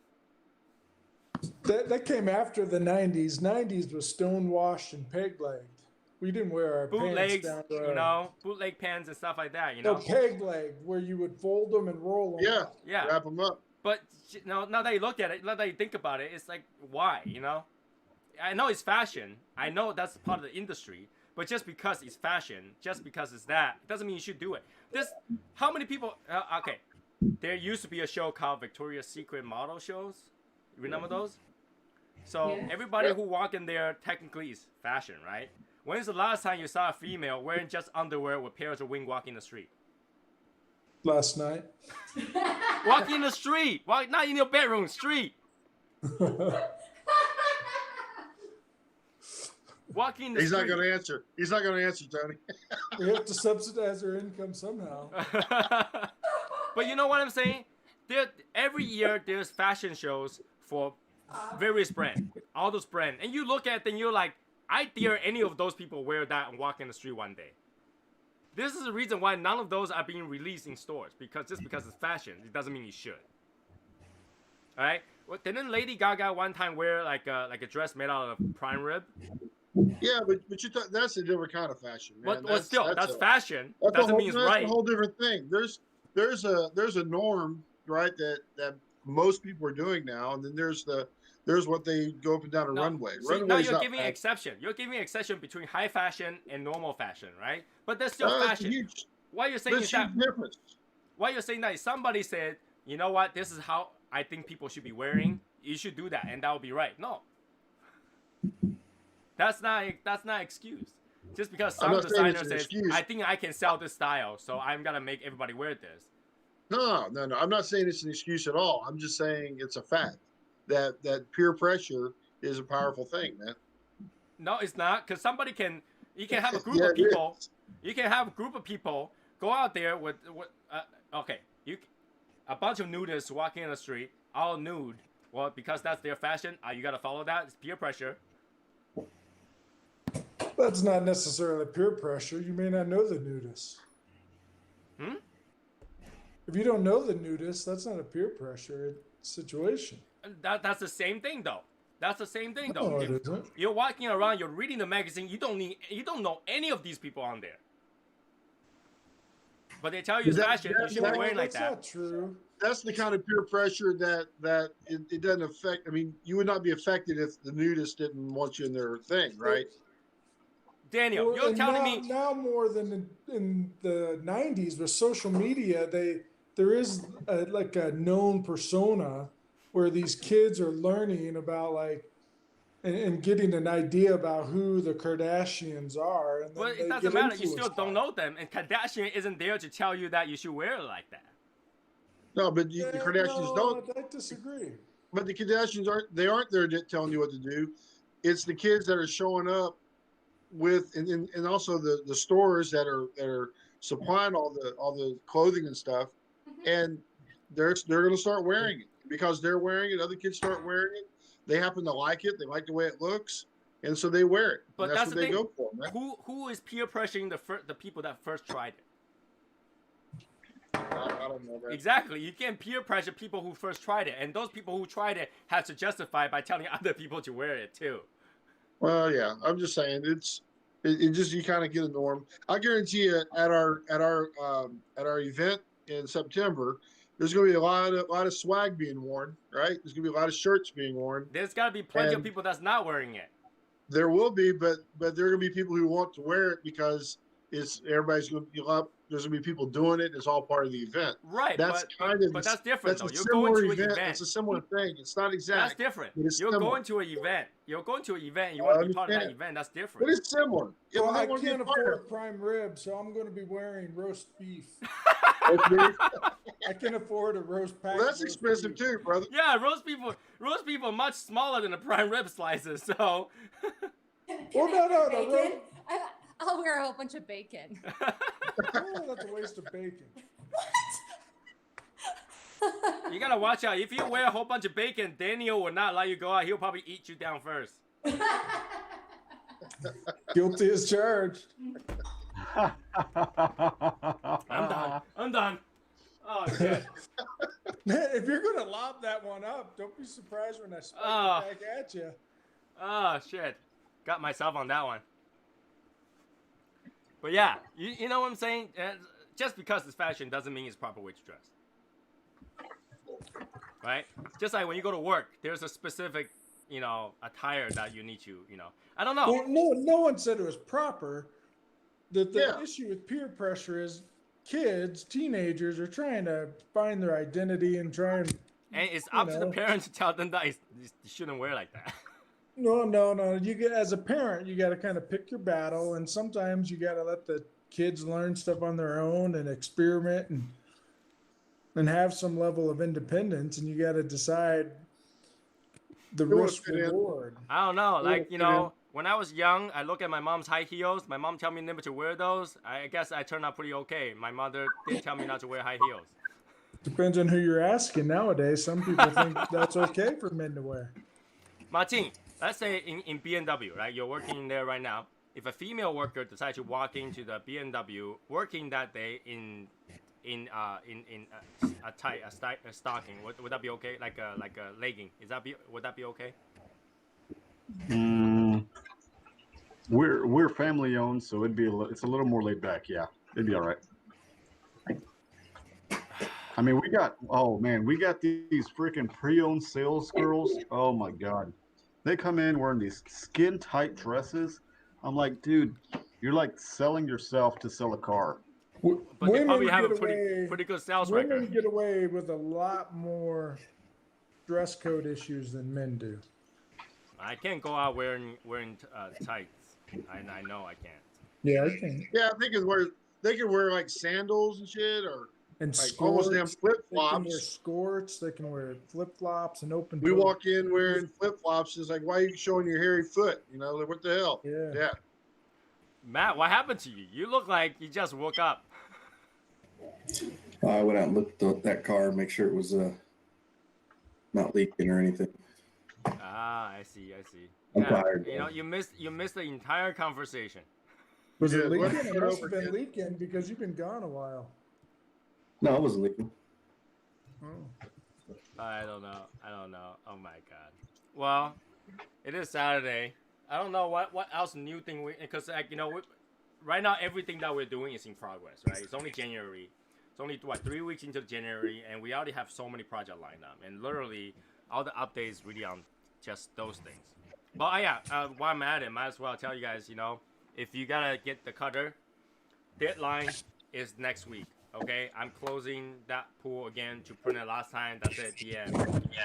That came after the 90s. 90s was stonewashed and peg-legged. We didn't wear our Bootlegs, pants down to you our... know, bootleg pants and stuff like that, you No, know. peg-legged, where you would fold them and roll them. Yeah. Yeah. Wrap them up. But now that you look at it, now that you think about it, it's like, why, you know? I know it's fashion. I know that's part of the industry. But just because it's fashion, just because it's that, it doesn't mean you should do it. How many people... okay. There used to be a show called Victoria's Secret model shows. You remember those? So Yeah. everybody who walk in there technically is fashion, right? When's the last time you saw a female wearing just underwear with pairs of wings walking the street? Last night. Walking in the street! Not in your bedroom, street! Walking in the He's street. not going to answer. He's not going to answer, Tony. We have to subsidize their income somehow. But you know what I'm saying? Every year there's fashion shows for various brands, all those brands, and you look at it and you're like, I dare any of those people wear that and walk in the street one day. This is the reason why none of those are being released in stores, because just because it's fashion, it doesn't mean you should. All right? Well, didn't Lady Gaga one time wear like a dress made out of prime rib? Yeah, but that's a different kind of fashion, man. But still, that's fashion. That's Doesn't mean it's that's right. a whole different thing. There's a norm, right, that most people are doing now, and then there's what they go up and down a runway. See, now Runway's you're not giving an fashion. exception. You're giving an exception between high fashion and normal fashion, right? But that's still That's a fashion. huge, Why you're saying that's is a that? huge difference. Why you're saying that is somebody said, you know what, this is how I think people should be wearing. You should do that, and that would be right. No, that's not excuse. Just because I'm some not saying it's designer an says, excuse. I think I can sell this style, so I'm gonna make everybody wear this. No. I'm not saying it's an excuse at all. I'm just saying it's a fact that peer pressure is a powerful thing, man. No, it's not, because you can have a group Yeah, of it people. is. You can have a group of people go out there with a bunch of nudists walking in the street, all nude. Well, because that's their fashion, you gotta follow that. It's peer pressure. That's not necessarily peer pressure. You may not know the nudist. If you don't know the nudist, that's not a peer pressure situation. That's the same thing, though. That's the same thing, though. No, it isn't. You're walking around, you're reading the magazine. You don't know any of these people on there. But they tell you it's fashion. You should be wearing like that. That's not true. That's the kind of peer pressure that it doesn't affect. I mean, you would not be affected if the nudist didn't want you in their thing, right? Daniel, Well, you're and telling now, me now more than in the 90s with social media, there is like a known persona where these kids are learning about and getting an idea about who the Kardashians are. And then But they it doesn't get matter. You still influenced don't by know them, and Kardashian isn't there to tell you that you should wear it like that. No, but the it. Kardashians don't. I disagree. But the Kardashians aren't there telling you what to do. It's the kids that are showing up with, and also the stores that are supplying all the clothing and stuff, and they're going to start wearing it because they're wearing it. Other kids start wearing it. They happen to like it. They like the way it looks, and so they wear it. But and that's what the they thing. go for, man. Who is peer pressuring the people that first tried it? I don't know, man. Exactly. You can't peer pressure people who first tried it, and those people who tried it have to justify by telling other people to wear it too. Well, yeah, I'm just saying it just you kind of get a norm. I guarantee you at our event in September, there's going to be a lot of swag being worn, right? There's going to be a lot of shirts being worn. There's got to be plenty of And- people that's not wearing it. There will be, but there are going to be people who want to wear it because everybody's going to be there's going to be people doing it. It's all part of the event. Right, That's but that's different That's though. a You're going similar to an event. event. It's a similar thing. It's not That's exact. different. But it's You're similar. going to an event. You're going to an event. And you I want to be part of that understand. event. That's But different. it's similar. Yeah, Well, but they I want to be can't a part of afford prime rib, so I'm going to be wearing roast beef. it. I can afford a roast pack. Well, that's of roast expensive beef. too, brother. Yeah, roast people are much smaller than the prime rib slices. So Well, no, Bacon? I'll wear a whole bunch of bacon. Oh, that's a waste of bacon. you gotta watch out. If you wear a whole bunch of bacon, Daniel will not let you go out. He'll probably eat you down first. Guilty as charged. I'm done. Oh shit. Man, if you're gonna lob chop that one up. Don't be surprised when I spike Oh. it back at you. Oh shit, got myself on that one. But yeah, you know what I'm saying? Just because it's fashion doesn't mean it's proper way to dress. Right? Just like when you go to work, there's a specific, attire that you need to, I don't know. Well, no one said it was proper. The issue with peer pressure is kids, teenagers are trying to find their identity and try and. And it's up to the parents to tell them that you shouldn't wear like that. No. As a parent, you got to kind of pick your battle, and sometimes you got to let the kids learn stuff on their own and experiment and have some level of independence, and you got to decide the risk reward. I don't know, when I was young, I look at my mom's high heels. My mom tell me never to wear those. I guess I turned out pretty okay. My mother did tell me not to wear high heels. Depends on who you're asking nowadays. Some people think that's okay for men to wear. Martin, let's say in B&W, right? You're working in there right now. If a female worker decides to walk into the B&W working that day in a stocking, would that be okay? Like a legging? Would that be okay? We're family owned, so it's a little more laid back. Yeah, it'd be all right. I mean, we got these freaking pre-owned sales girls. Oh my god, they come in wearing these skin tight dresses. I'm like, dude, you're like selling yourself to sell a car. But they probably have a pretty good sales record. Women get away with a lot more dress code issues than men do. I can't go out wearing tights. I know I can't. Yeah, I can. Yeah, they can wear like sandals and shit, or and like almost damn flip They can wear flops. skirts. They can wear flip flops and open. We toes. walk in wearing flip flops. It's like, why are you showing your hairy foot? Like, what the hell? Yeah. Matt, what happened to you? You look like you just woke up. I went out and looked at that car and make sure it was not leaking or anything. Ah, I see. I'm tired. You missed the entire conversation. Was it Yeah, leaking? let's It get must over have been it. leaking because you've been gone a while. No, it wasn't leaking. Oh. I don't know. Oh my god. Well, it is Saturday. I don't know what else new thing because right now everything that we're doing is in progress, right? It's only January. It's only 3 weeks into January, and we already have so many projects lined up, and literally all the updates really on just those things. But while I'm at it, might as well tell you guys, if you gotta get the cutter, deadline is next week. Okay, I'm closing that pool again to print it last time. That's it, the end.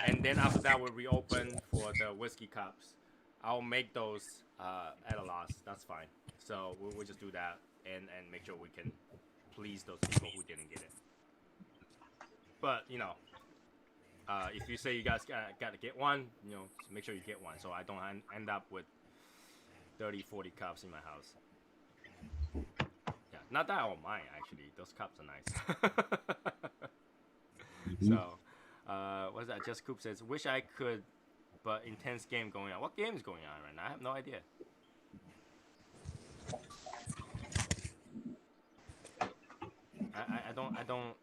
And then after that, we'll reopen for the whiskey cups. I'll make those at a loss. That's fine. So we'll just do that and make sure we can please those people who didn't get it. But if you say you guys gotta get one, just make sure you get one, so I don't end up with 30, 40 cups in my house. Yeah, not that I don't mind actually. Those cups are nice. So, what's that? Just Coop says, "Wish I could, but intense game going on." What game is going on right now? I have no idea.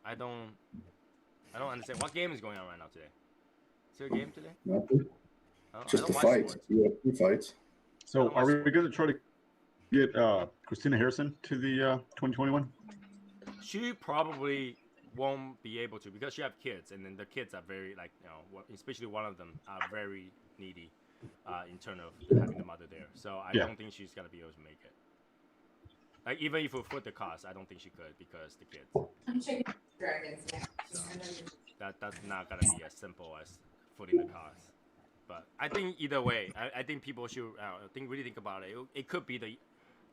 I don't understand. What game is going on right now today? Is there a game today? Nothing. Just I the don't watch fights. sports. You have 2 fights. So are we going to try to get Christina Harrison to the 2021? She probably won't be able to because she have kids, and then the kids are very especially one of them are very needy in terms of having the mother there. So I don't think she's gonna be able to make it. Like even if we foot the cost, I don't think she could because the kids. I'm checking dragons now. So that's not gonna be as simple as footing the cost. But I think either way, I think people should really think about it. It could be the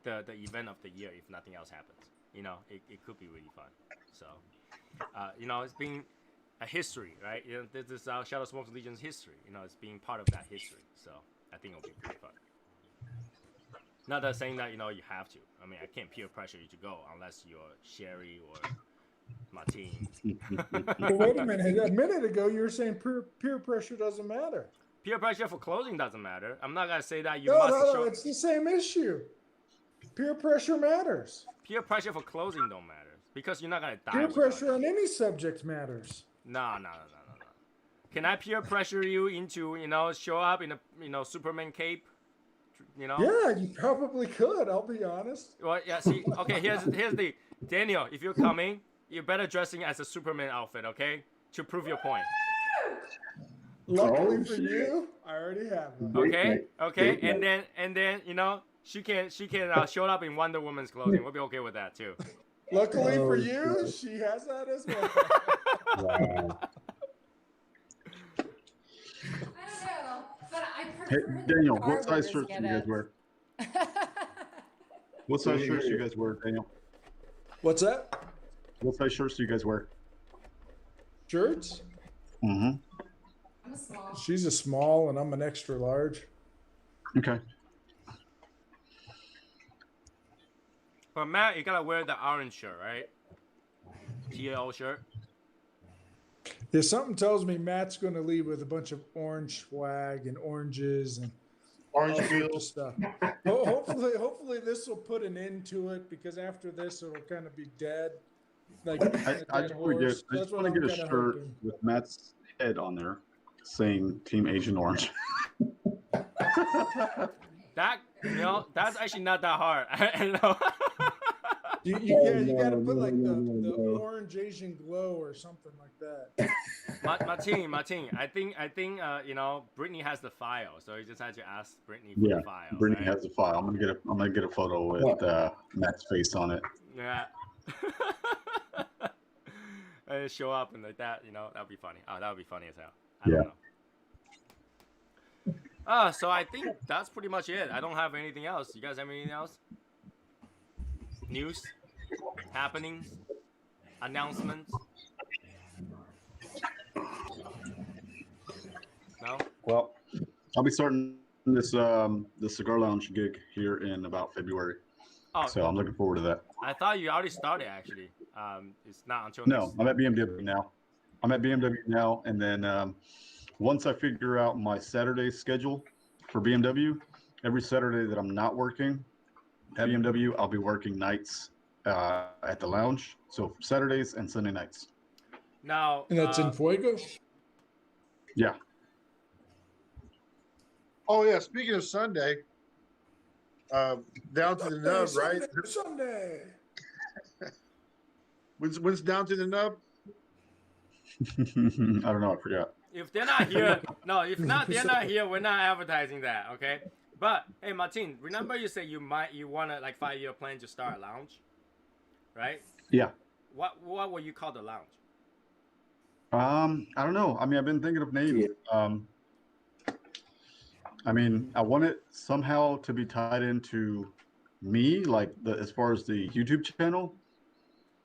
event of the year if nothing else happens. It could be really fun. So, it's been a history, right? This is our Shadow Smoke Legion's history. It's being part of that history. So I think it'll be pretty fun. Not that saying that you have to. I mean, I can't peer pressure you to go unless you're Sherry or Martine. But wait a minute. A minute ago, you were saying peer pressure doesn't matter. Peer pressure for closing doesn't matter. I'm not gonna say that No, it's the same issue. Peer pressure matters. Peer pressure for closing don't matter because you're not gonna die. Peer pressure on any subject matters. No. Can I peer pressure you into, show up in a, Superman cape? Yeah, you probably could. I'll be honest. Well, yeah. See, okay. Here's the Daniel. If you're coming, you better dressing as a Superman outfit, okay, to prove your point. Luckily for you, I already have one. Okay. And then she can show up in Wonder Woman's clothing. We'll be okay with that too. Luckily for you, she has that as well. Wow. I don't know, but I Hey, prefer Daniel, Star what size Wars shirts do you guys get-ups. wear? What size shirts do you guys wear, Daniel? What's that? What size shirts do you guys wear? Shirts? Mm-hmm. I'm a small. She's a small and I'm an extra large. Okay. But Matt, you gotta wear the orange shirt, right? TL shirt. Yeah, something tells me Matt's going to leave with a bunch of orange swag and oranges and Orange all sorts peel. of stuff. Hopefully this will put an end to it because after this it'll kind of be dead. Like I just want to get a shirt with Matt's head on there saying Team Agent Orange. That that's actually not that hard. I know. You got to put like the orange Asian glow or something like that. Martin, I think Brittany has the file, so you just had to ask Brittany for the file. Brittany right? has the file. I'm gonna get a photo with Matt's face on it. Yeah. And show up and like that, that'd be funny. Oh, that would be funny as hell. I don't know. So I think that's pretty much it. I don't have anything else. You guys have anything else? News, happenings, announcements? No? Well, I'll be starting this the cigar lounge gig here in about February. Oh, So I'm looking forward to that. I thought you already started actually. It's not until No, next. I'm at BMW now. And then once I figure out my Saturday schedule for BMW, every Saturday that I'm not working at BMW, I'll be working nights at the lounge. So Saturdays and Sunday nights. Now, And that's in Fuego? Yeah. Oh yeah. Speaking of Sunday, down to the nub, right? Sunday. When's down to the nub? I don't know. I forgot. if they're not here, they're not here. We're not advertising that, okay? But hey, Martin, remember you said you want a like 5-year plan to start a lounge, right? Yeah. What will you call the lounge? I don't know. I mean, I've been thinking of names. I mean, I want it somehow to be tied into me, like as far as the YouTube channel,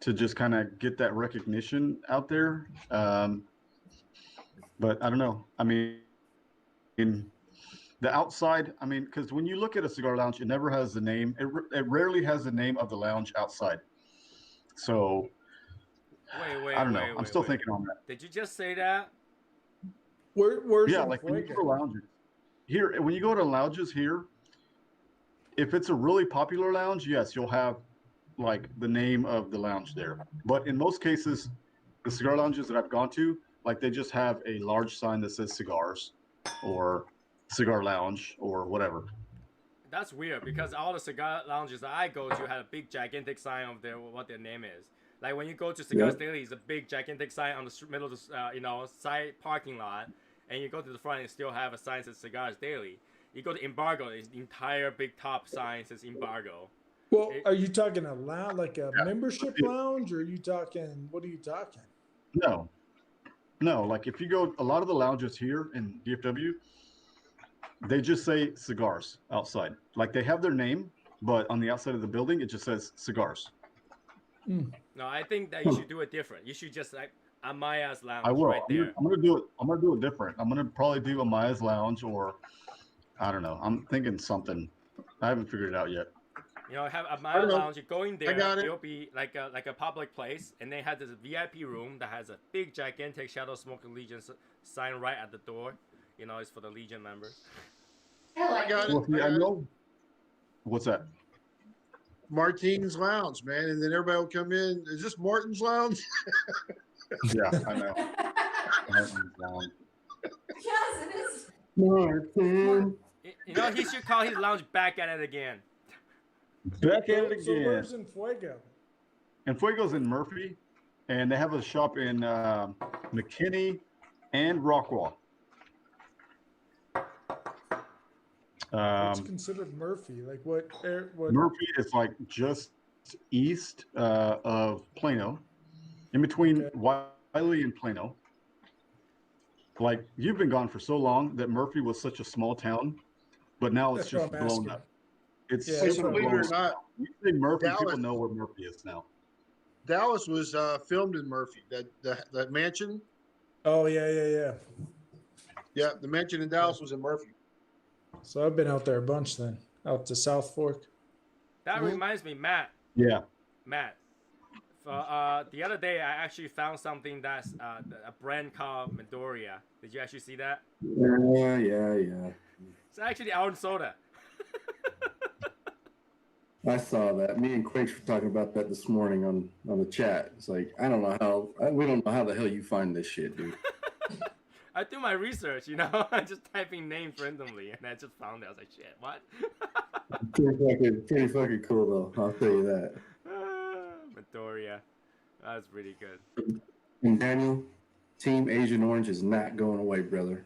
to just kind of get that recognition out there. But I don't know. I mean, in the outside, I mean, because when you look at a cigar lounge, it never has the name. It rarely has the name of the lounge outside. So Wait. I don't know. I'm still thinking on that. Did you just say that? Where's Yeah, in like when you Fuego? go to lounges here, when you go to lounges here, if it's a really popular lounge, yes, you'll have like the name of the lounge there. But in most cases, the cigar lounges that I've gone to, like they just have a large sign that says cigars or cigar lounge or whatever. That's weird because all the cigar lounges that I go to had a big gigantic sign of what their name is. Like when you go to Cigars Daily, it's a big gigantic sign on the middle of the side parking lot, and you go to the front and still have a sign that says Cigars Daily. You go to Embargo, it's the entire big top sign says Embargo. Well, are you talking a lounge, like a membership lounge, or are you talking? What are you talking? No. Like if you go, a lot of the lounges here in DFW, they just say cigars outside. Like they have their name, but on the outside of the building, it just says cigars. No, I think that you should do it different. You should just like Amaya's Lounge I will. right there. I'm gonna do it. I'm gonna do it different. I'm gonna probably do Amaya's Lounge, or I don't know. I'm thinking something. I haven't figured it out yet. Have Amaya Lounge. You go in there. got it. It'll be like a public place, and they have this VIP room that has a big, gigantic Shadow Smoking Legion sign right at the door. It's for the Legion members. I like got it. Well, see, I know. What's that? Martin's Lounge, man, and then everybody will come in. Is this Martin's Lounge? Yeah, I know. Martin's Lounge. Yes, it is. Martin. You know, he should call his lounge Back at It Again. Back at it So again. where's in Fuego? And Fuego's in Murphy, and they have a shop in McKinney and Rockwall. What's considered Murphy? Like what? What? Murphy is like just east of Plano, in between Okay. Wiley and Plano. Like you've been gone for so long that Murphy was such a small town, but now it's That's what just I'm blown asking. up. It's Yeah, Hey, that's so what super I'm believe it blown or up. not, You say Murphy, Dallas- people know where Murphy is now. Dallas was filmed in Murphy. That mansion. Oh yeah. Yeah, the mansion in Dallas was in Murphy. So I've been out there a bunch then, out to South Fork. That Mhm. reminds me, Matt. Yeah. The other day I actually found something that's a brand called Midoriya. Did you actually see that? Yeah. It's actually our own soda. I saw that. Me and Quakes were talking about that this morning on the chat. It's like we don't know how the hell you find this shit, dude. I do my research, you know. I just typing names randomly, and I just found it. I was like, shit, what? Pretty fucking cool though. I'll tell you that. Midoriya. That's really good. And Daniel, Team Asian Orange is not going away, brother.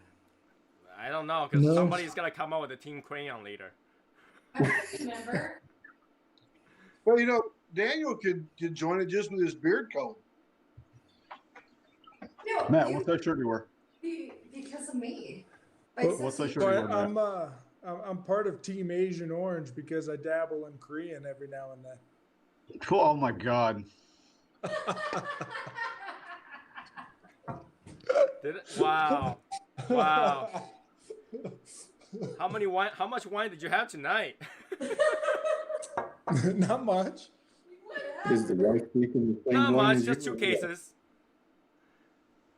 I don't know, because No. somebody's gonna come out with a Team Crayon later. I remember. Well, you know, Daniel could join it just with his beard color. No, Matt, what's that shirt you wear? because of me. What's that shirt So you wear, Matt? I'm part of Team Asian Orange because I dabble in Korean every now and then. Oh my God. Did it? Wow. Wow. How much wine did you have tonight? Not much. Is the wife speaking the same Not line much, as just you? 2 cases.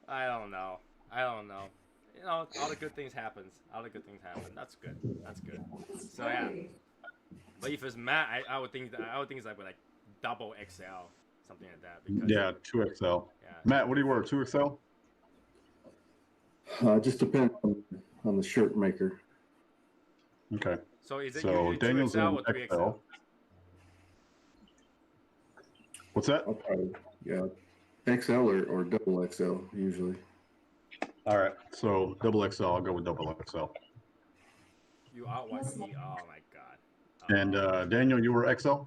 I don't know. You know, all the good things happen. That's good. So yeah. But if it's Matt, I would think it's like double XL, something like that. Because, Yeah, 2XL. Yeah. Matt, what do you wear? 2XL? Just depends on the shirt maker. Okay. So is it So usually Daniel's 2XL in or 3XL? XL. What's that? I'll probably, yeah, XL or double XL usually. All right. So double XL. I'll go with double XL. You are what? Oh my god. And Daniel, you were XL?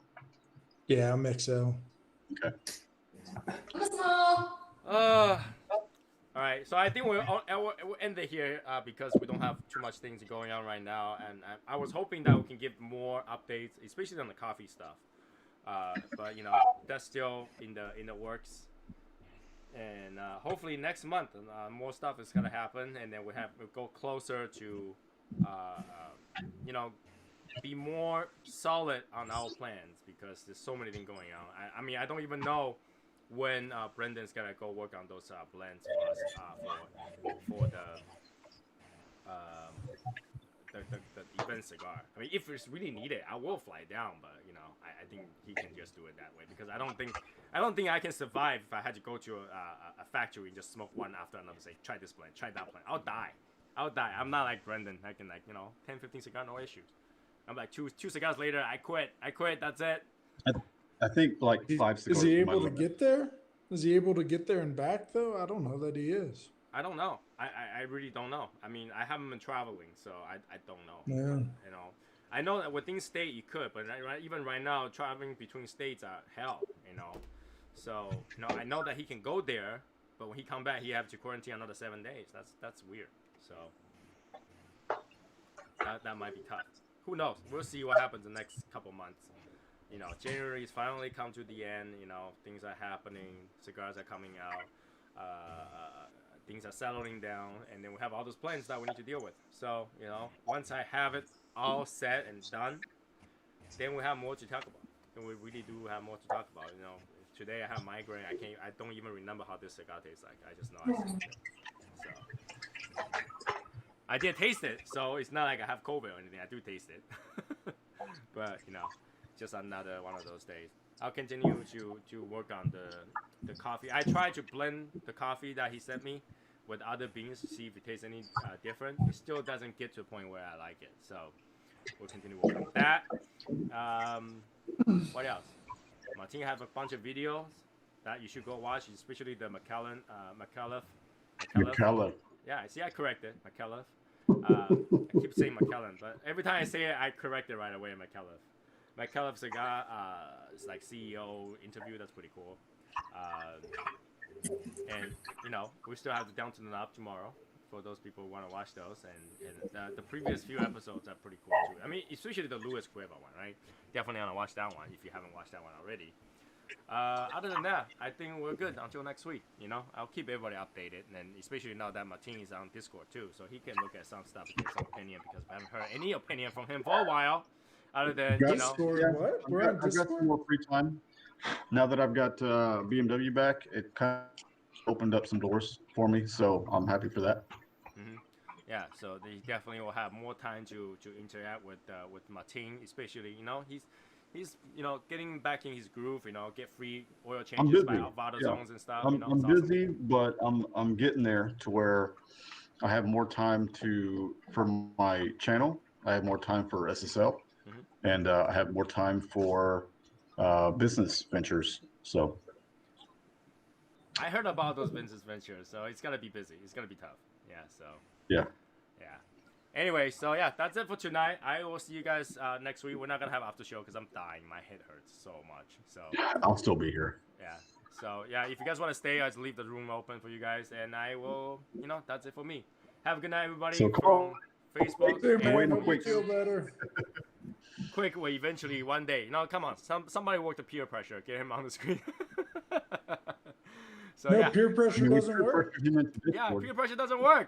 Yeah, I'm XL. Okay. I'm a small. All right, so I think we'll end it here because we don't have too much things going on right now, and I was hoping that we can give more updates, especially on the coffee stuff. But you know, that's still in the works, and hopefully next month more stuff is gonna happen, and then we'll go closer to, you know, be more solid on our plans because there's so many things going on. I mean, I don't even know when Brendan's gonna go work on those blends for us for the event cigar. I mean, if it's really needed, I will fly down, but you know, I think he can just do it that way because I don't think I can survive if I had to go to a factory and just smoke one after another. Say, try this blend, try that blend. I'll die. I'm not like Brendan. I can 10, 15 cigars, no issues. I'm like two cigars later, I quit. That's it. I think like 5 cigars. Is he is my able to limit. get there? Is he able to get there and back though? I don't know that he is. I don't know. I really don't know. I mean, I haven't been traveling, so I don't know. Yeah. You know, I know that within state you could, but even right now, traveling between states are hell. You know, so you know, I know that he can go there, but when he come back, he have to quarantine another 7 days. That's weird. So that might be tough. Who knows? We'll see what happens the next couple months. You know, January is finally come to the end. You know, things are happening. Cigars are coming out. Things are settling down, and then we have all those plans that we need to deal with. So, you know, once I have it all set and done, then we have more to talk about. And we really do have more to talk about. You know, today I have migraine. I don't even remember how this cigar tastes like. I just know I smoked it. So I did taste it, so it's not like I have COVID or anything. I do taste it, but you know, just another one of those days. I'll continue to work on the coffee. I tried to blend the coffee that he sent me, with other beans to see if it tastes any different. It still doesn't get to a point where I like it. So we'll continue working on that. What else? Martin have a bunch of videos that you should go watch, especially the McAuliffe. Yeah, I see. I corrected McAuliffe. I keep saying McKellen, but every time I say it, I correct it right away. McAuliffe's a guy. It's like CEO interview. That's pretty cool. And you know, we still have the Down to the Knob tomorrow for those people who want to watch those. And the previous few episodes are pretty cool too. I mean, especially the Luis Cueva one, right? Definitely want to watch that one if you haven't watched that one already. Other than that, I think we're good until next week. You know, I'll keep everybody updated, and especially now that Martin is on Discord too, so he can look at some stuff and get some opinion, because I haven't heard any opinion from him for a while, other than you know. Discord, what? We're on I've got Discord? some more free time. Now that I've got BMW back, it kind of opened up some doors for me, so I'm happy for that. Mm-hmm. Yeah, so they definitely will have more time to interact with Martin, especially, you know, he's you know, getting back in his groove, you know, get free oil changes by Alvaro zones and stuff. You know, I'm awesome. busy, but I'm getting there to where I have more time for my channel. I have more time for SSL, and I have more time for business ventures. So I heard about those business ventures, so it's gonna be busy. It's gonna be tough. Yeah. So. Yeah. Anyway, so yeah, that's it for tonight. I will see you guys next week. We're not gonna have after show because I'm dying. My head hurts so much. So I'll still be here. yeah. So yeah, if you guys want to stay, I'll just leave the room open for you guys, and I will. You know, that's it for me. Have a good night, everybody. So from Facebook. Hey, man, Wait, hope you feel better. Quick way, eventually one day. You know, come on, somebody work the peer pressure. Get him on the screen. So No, yeah. peer pressure doesn't work. Yeah, peer pressure doesn't work.